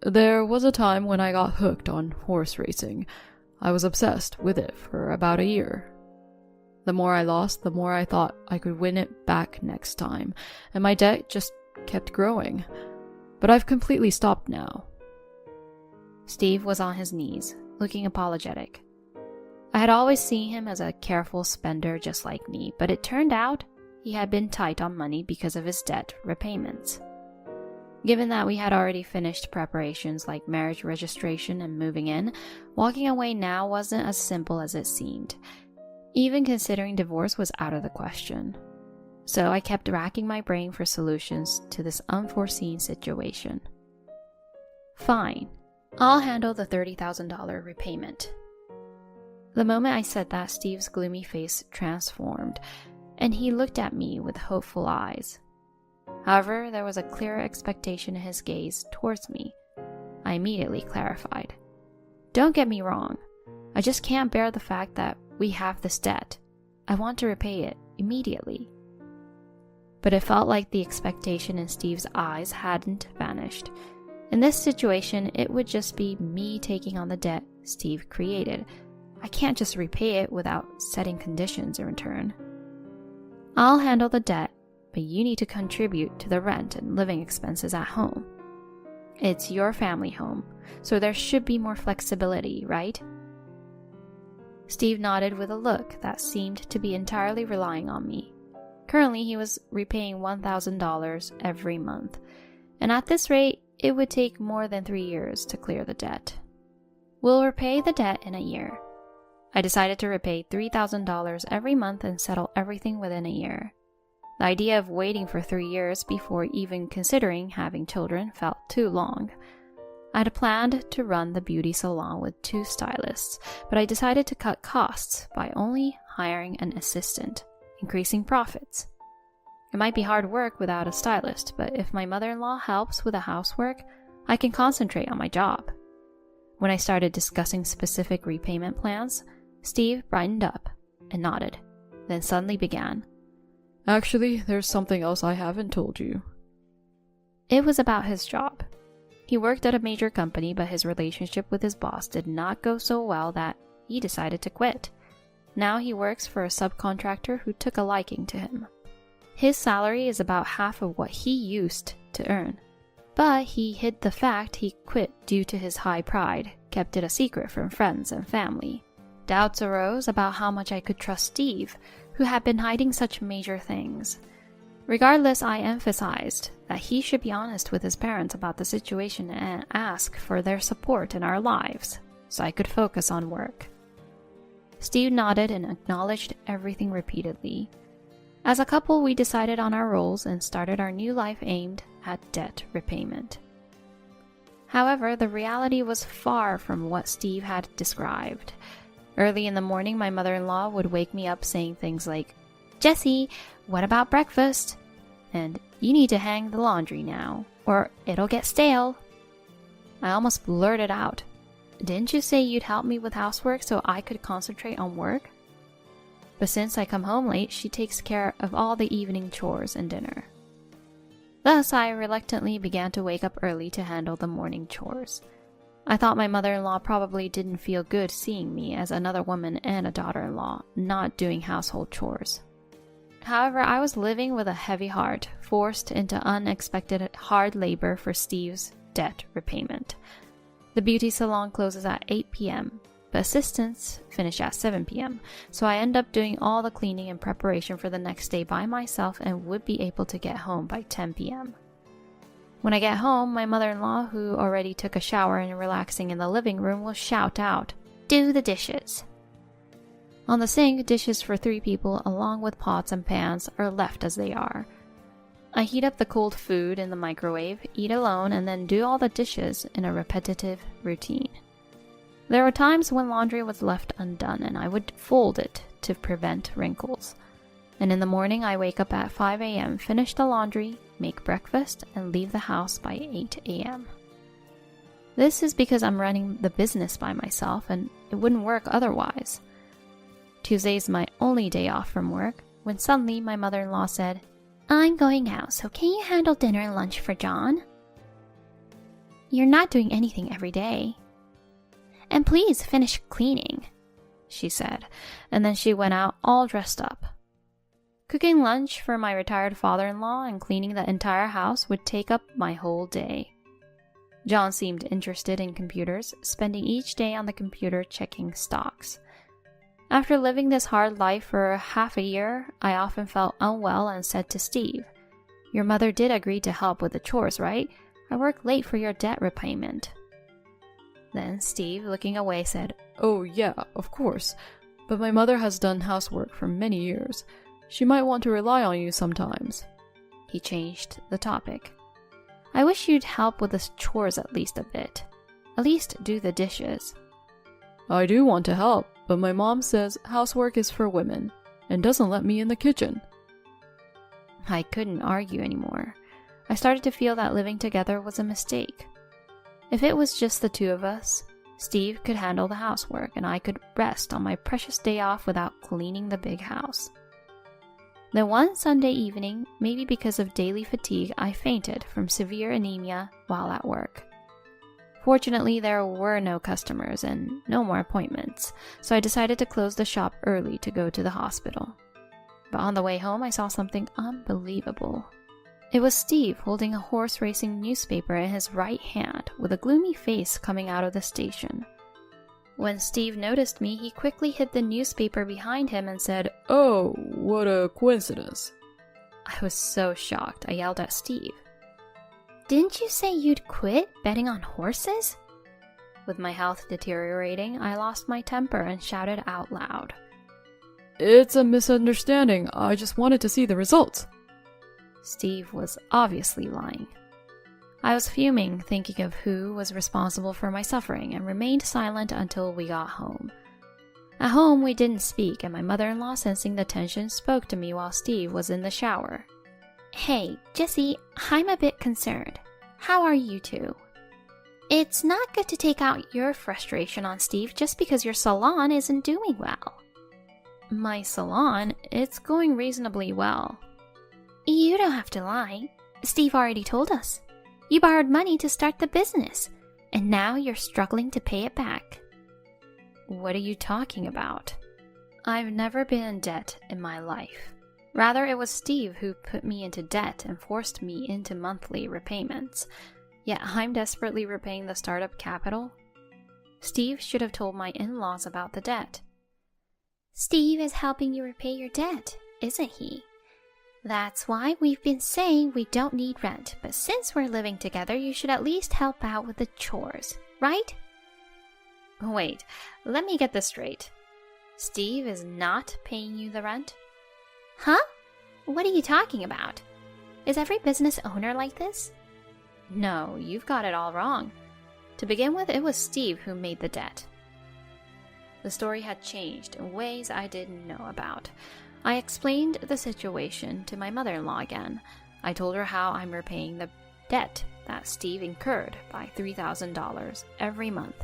There was a time when I got hooked on horse racing. I was obsessed with it for about a year. The more I lost, the more I thought I could win it back next time, and my debt just kept growing. But I've completely stopped now. Steve was on his knees, looking apologetic. I had always seen him as a careful spender just like me, but it turned out he had been tight on money because of his debt repayments. Given that we had already finished preparations like marriage registration and moving in, walking away now wasn't as simple as it seemed. Even considering divorce was out of the question. So I kept racking my brain for solutions to this unforeseen situation. Fine, I'll handle the $30,000 repayment. The moment I said that, Steve's gloomy face transformed, and he looked at me with hopeful eyes. However, there was a clear expectation in his gaze towards me. I immediately clarified. Don't get me wrong. I just can't bear the fact that we have this debt. I want to repay it immediately. But it felt like the expectation in Steve's eyes hadn't vanished. In this situation, it would just be me taking on the debt Steve created. I can't just repay it without setting conditions in return. I'll handle the debt, but you need to contribute to the rent and living expenses at home. It's your family home, so there should be more flexibility, right? Steve nodded with a look that seemed to be entirely relying on me. Currently, he was repaying $1,000 every month, and at this rate, it would take more than 3 years to clear the debt. We'll repay the debt in a year. I decided to repay $3,000 every month and settle everything within a year. The idea of waiting for 3 years before even considering having children felt too long. I had planned to run the beauty salon with 2 stylists, but I decided to cut costs by only hiring an assistant, increasing profits. It might be hard work without a stylist, but if my mother-in-law helps with the housework, I can concentrate on my job. When I started discussing specific repayment plans, Steve brightened up and nodded, then suddenly began. Actually, there's something else I haven't told you. It was about his job. He worked at a major company, but his relationship with his boss did not go so well that he decided to quit. Now he works for a subcontractor who took a liking to him. His salary is about half of what he used to earn. But he hid the fact he quit due to his high pride, kept it a secret from friends and family. Doubts arose about how much I could trust Steve, who had been hiding such major things. Regardless, I emphasized that he should be honest with his parents about the situation and ask for their support in our lives, so I could focus on work. Steve nodded and acknowledged everything repeatedly. As a couple, we decided on our roles and started our new life aimed at debt repayment. However, the reality was far from what Steve had described. Early in the morning, my mother-in-law would wake me up saying things like, "Jessie, what about breakfast?" And "You need to hang the laundry now, or it'll get stale." I almost blurted out, "Didn't you say you'd help me with housework so I could concentrate on work?" But since I come home late, she takes care of all the evening chores and dinner. Thus, I reluctantly began to wake up early to handle the morning chores. I thought my mother-in-law probably didn't feel good seeing me as another woman and a daughter-in-law not doing household chores. However, I was living with a heavy heart, forced into unexpected hard labor for Steve's debt repayment. The beauty salon closes at 8 p.m., but assistants finish at 7 p.m., so I end up doing all the cleaning and preparation for the next day by myself and would be able to get home by 10 p.m. When I get home, my mother-in-law, who already took a shower and relaxing in the living room, will shout out, "Do the dishes." On the sink, dishes for 3 people along with pots and pans are left as they are. I heat up the cold food in the microwave, eat alone, and then do all the dishes in a repetitive routine. There were times when laundry was left undone and I would fold it to prevent wrinkles. And in the morning I wake up at 5 a.m., finish the laundry, make breakfast, and leave the house by 8 a.m. This is because I'm running the business by myself and it wouldn't work otherwise. Tuesday is my only day off from work when suddenly my mother-in-law said, "I'm going out, so can you handle dinner and lunch for John? You're not doing anything every day. And please finish cleaning." she said, and then she went out all dressed up. Cooking lunch for my retired father-in-law and cleaning the entire house would take up my whole day. John seemed interested in computers, spending each day on the computer checking stocks. After living this hard life for half a year, I often felt unwell and said to Steve, "Your mother did agree to help with the chores, right? I work late for your debt repayment." Then Steve, looking away, said, Oh yeah, of course. But my mother has done housework for many years. She might want to rely on you sometimes. He changed the topic. "I wish you'd help with the chores at least a bit. At least do the dishes." I do want to help, but my mom says housework is for women and doesn't let me in the kitchen. I couldn't argue anymore. I started to feel that living together was a mistake. If it was just the two of us, Steve could handle the housework and I could rest on my precious day off without cleaning the big house. Then one Sunday evening, maybe because of daily fatigue, I fainted from severe anemia while at work. Fortunately, there were no customers and no more appointments, so I decided to close the shop early to go to the hospital. But on the way home, I saw something unbelievable. It was Steve holding a horse racing newspaper in his right hand with a gloomy face coming out of the station. When Steve noticed me, he quickly hid the newspaper behind him and said, Oh, what a coincidence. I was so shocked, I yelled at Steve. Didn't you say you'd quit betting on horses? With my health deteriorating, I lost my temper and shouted out loud. It's a misunderstanding. I just wanted to see the results. Steve was obviously lying. I was fuming, thinking of who was responsible for my suffering, and remained silent until we got home. At home, we didn't speak, and my mother-in-law, sensing the tension, spoke to me while Steve was in the shower. Hey, Jessie, I'm a bit concerned. How are you two? It's not good to take out your frustration on Steve just because your salon isn't doing well. My salon, it's going reasonably well. You don't have to lie. Steve already told us. You borrowed money to start the business, and now you're struggling to pay it back. What are you talking about? I've never been in debt in my life. Rather, it was Steve who put me into debt and forced me into monthly repayments. Yet I'm desperately repaying the startup capital. Steve should have told my in-laws about the debt. Steve is helping you repay your debt, isn't he? That's why we've been saying we don't need rent, but since we're living together, you should at least help out with the chores, right? Wait, let me get this straight. Steve is not paying you the rent? Huh? What are you talking about? Is every business owner like this? No, you've got it all wrong. To begin with, it was Steve who made the debt. The story had changed in ways I didn't know about. I explained the situation to my mother-in-law again. I told her how I'm repaying the debt that Steve incurred by $3,000 every month,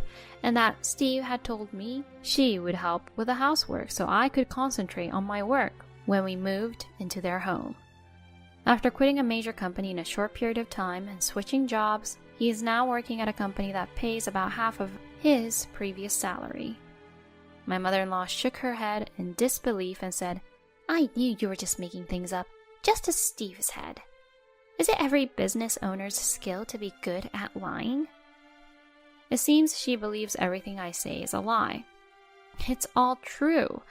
and that Steve had told me she would help with the housework so I could concentrate on my work when we moved into their home. After quitting a major company in a short period of time and switching jobs, he is now working at a company that pays about half of his previous salary. My mother-in-law shook her head in disbelief and said, I knew you were just making things up, just as Steve has said. Is it every business owner's skill to be good at lying? It seems she believes everything I say is a lie. It's all true.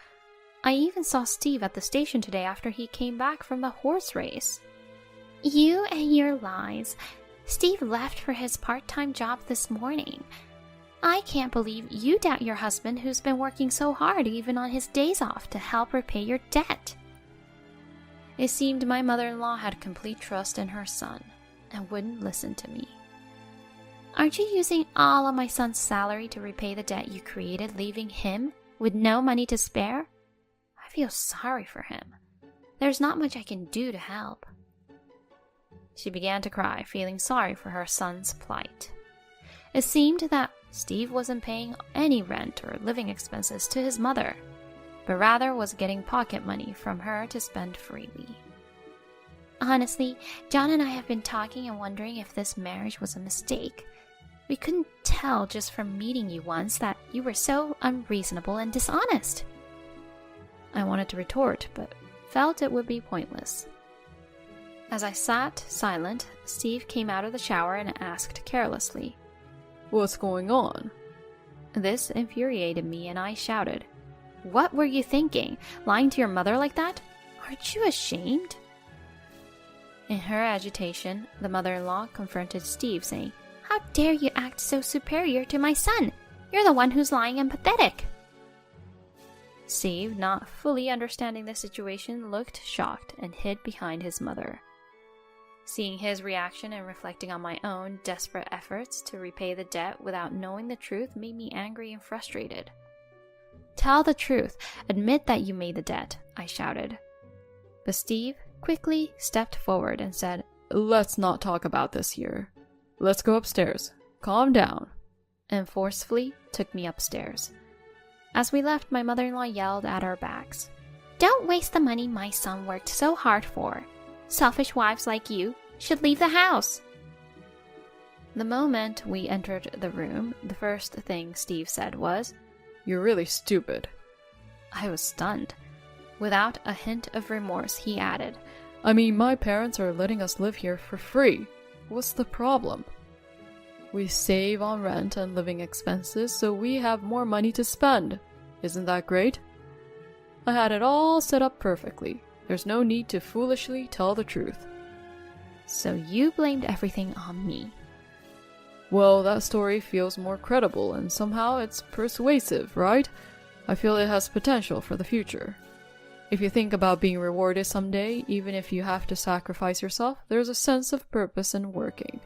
I even saw Steve at the station today after he came back from the horse race. You and your lies. Steve left for his part-time job this morning. I can't believe you doubt your husband who's been working so hard even on his days off to help repay your debt. It seemed my mother-in-law had complete trust in her son and wouldn't listen to me. Aren't you using all of my son's salary to repay the debt you created, leaving him with no money to spare? I feel sorry for him. There's not much I can do to help. She began to cry, feeling sorry for her son's plight. It seemed that Steve wasn't paying any rent or living expenses to his mother, but rather was getting pocket money from her to spend freely. Honestly, John and I have been talking and wondering if this marriage was a mistake. We couldn't tell just from meeting you once that you were so unreasonable and dishonest. I wanted to retort, but felt it would be pointless. As I sat silent, Steve came out of the shower and asked carelessly, What's going on? This infuriated me and I shouted, What were you thinking? Lying to your mother like that? Aren't you ashamed? In her agitation, the mother-in-law confronted Steve, saying, How dare you act so superior to my son? You're the one who's lying and pathetic. Steve, not fully understanding the situation, looked shocked and hid behind his mother. Seeing his reaction and reflecting on my own desperate efforts to repay the debt without knowing the truth made me angry and frustrated. Tell the truth. Admit that you made the debt, I shouted. But Steve quickly stepped forward and said, Let's not talk about this here. Let's go upstairs. Calm down. And forcefully took me upstairs. As we left, my mother-in-law yelled at our backs, Don't waste the money my son worked so hard for. Selfish wives like you should leave the house. The moment we entered the room, the first thing Steve said was, You're really stupid. I was stunned. Without a hint of remorse, he added, I mean, my parents are letting us live here for free. What's the problem? We save on rent and living expenses, so we have more money to spend. Isn't that great? I had it all set up perfectly. There's no need to foolishly tell the truth. So you blamed everything on me. Well, that story feels more credible and somehow it's persuasive, right? I feel it has potential for the future. If you think about being rewarded someday, even if you have to sacrifice yourself, there's a sense of purpose in working.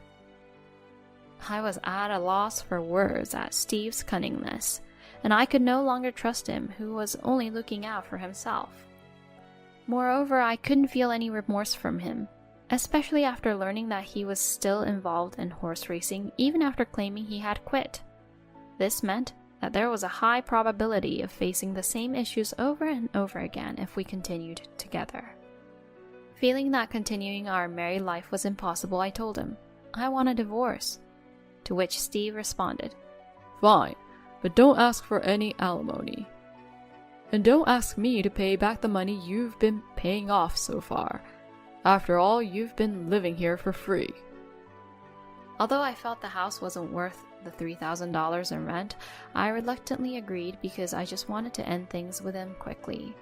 I was at a loss for words at Steve's cunningness, and I could no longer trust him, who was only looking out for himself. Moreover, I couldn't feel any remorse from him, especially after learning that he was still involved in horse racing even after claiming he had quit. This meant that there was a high probability of facing the same issues over and over again if we continued together. Feeling that continuing our married life was impossible, I told him, I want a divorce. To which Steve responded, Fine, but don't ask for any alimony. And don't ask me to pay back the money you've been paying off so far. After all, you've been living here for free. Although I felt the house wasn't worth the $3,000 in rent, I reluctantly agreed because I just wanted to end things with him quickly.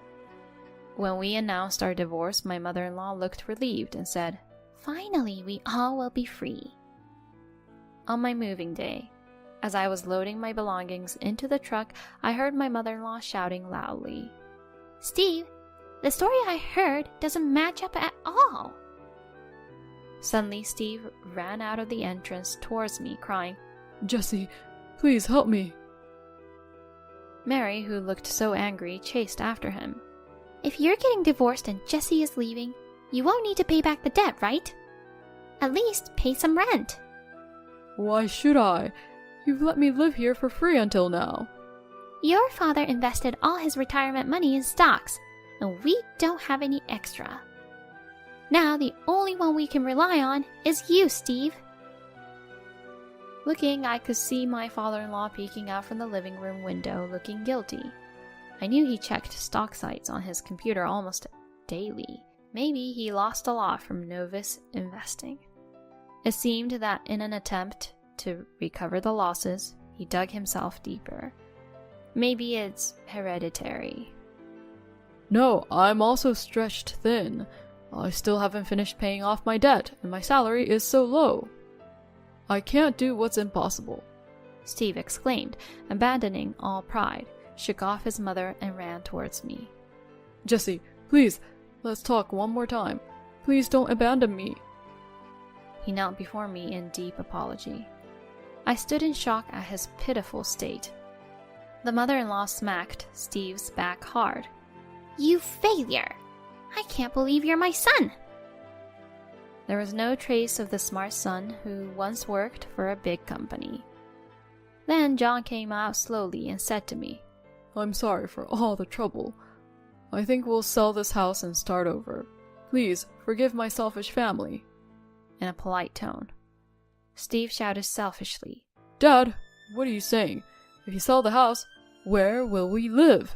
When we announced our divorce, my mother-in-law looked relieved and said, Finally, we all will be free. On my moving day, as I was loading my belongings into the truck, I heard my mother-in-law shouting loudly, Steve, the story I heard doesn't match up at all. Suddenly, Steve ran out of the entrance towards me, crying, Jesse, please help me. Mary, who looked so angry, chased after him. If you're getting divorced and Jesse is leaving, you won't need to pay back the debt, right? At least pay some rent. Why should I? You've let me live here for free until now. Your father invested all his retirement money in stocks, and we don't have any extra. Now the only one we can rely on is you, Steve. Looking, I could see my father-in-law peeking out from the living room window, looking guilty. I knew he checked stock sites on his computer almost daily. Maybe he lost a lot from novice investing. It seemed that in an attempt to recover the losses, he dug himself deeper. Maybe it's hereditary. No, I'm also stretched thin. I still haven't finished paying off my debt, and my salary is so low. I can't do what's impossible. Steve exclaimed, abandoning all pride, shook off his mother and ran towards me. Jesse, please, let's talk one more time. Please don't abandon me. He knelt before me in deep apology. I stood in shock at his pitiful state. The mother-in-law smacked Steve's back hard. You failure! I can't believe you're my son! There was no trace of the smart son who once worked for a big company. Then John came out slowly and said to me, I'm sorry for all the trouble. I think we'll sell this house and start over. Please, forgive my selfish family. In a polite tone. Steve shouted selfishly, Dad, what are you saying? If you sell the house, where will we live?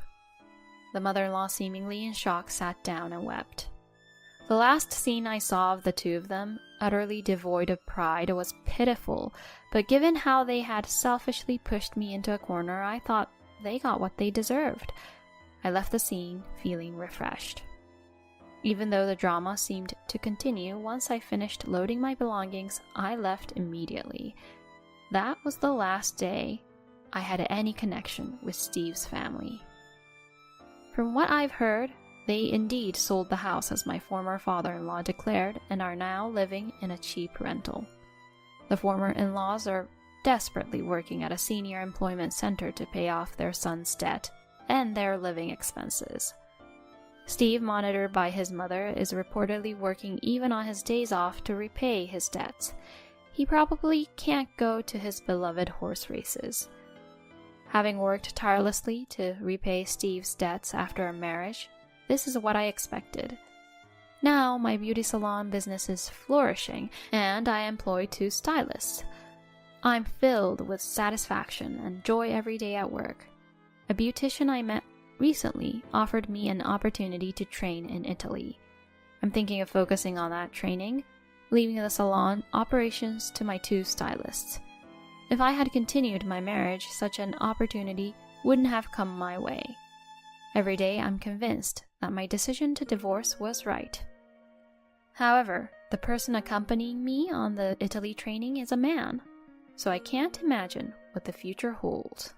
The mother-in-law, seemingly in shock, sat down and wept. The last scene I saw of the two of them, utterly devoid of pride, was pitiful, but given how they had selfishly pushed me into a corner, I thought they got what they deserved. I left the scene feeling refreshed. Even though the drama seemed to continue, once I finished loading my belongings, I left immediately. That was the last day I had any connection with Steve's family. From what I've heard, they indeed sold the house as my former father-in-law declared and are now living in a cheap rental. The former in-laws are desperately working at a senior employment center to pay off their son's debt and their living expenses. Steve, monitored by his mother, is reportedly working even on his days off to repay his debts. He probably can't go to his beloved horse races. Having worked tirelessly to repay Steve's debts after a marriage, this is what I expected. Now my beauty salon business is flourishing, and I employ 2 stylists. I'm filled with satisfaction and joy every day at work. A beautician I met recently offered me an opportunity to train in Italy. I'm thinking of focusing on that training, leaving the salon operations to my 2 stylists. If I had continued my marriage, such an opportunity wouldn't have come my way. Every day I'm convinced that my decision to divorce was right. However, the person accompanying me on the Italy training is a man, so I can't imagine what the future holds.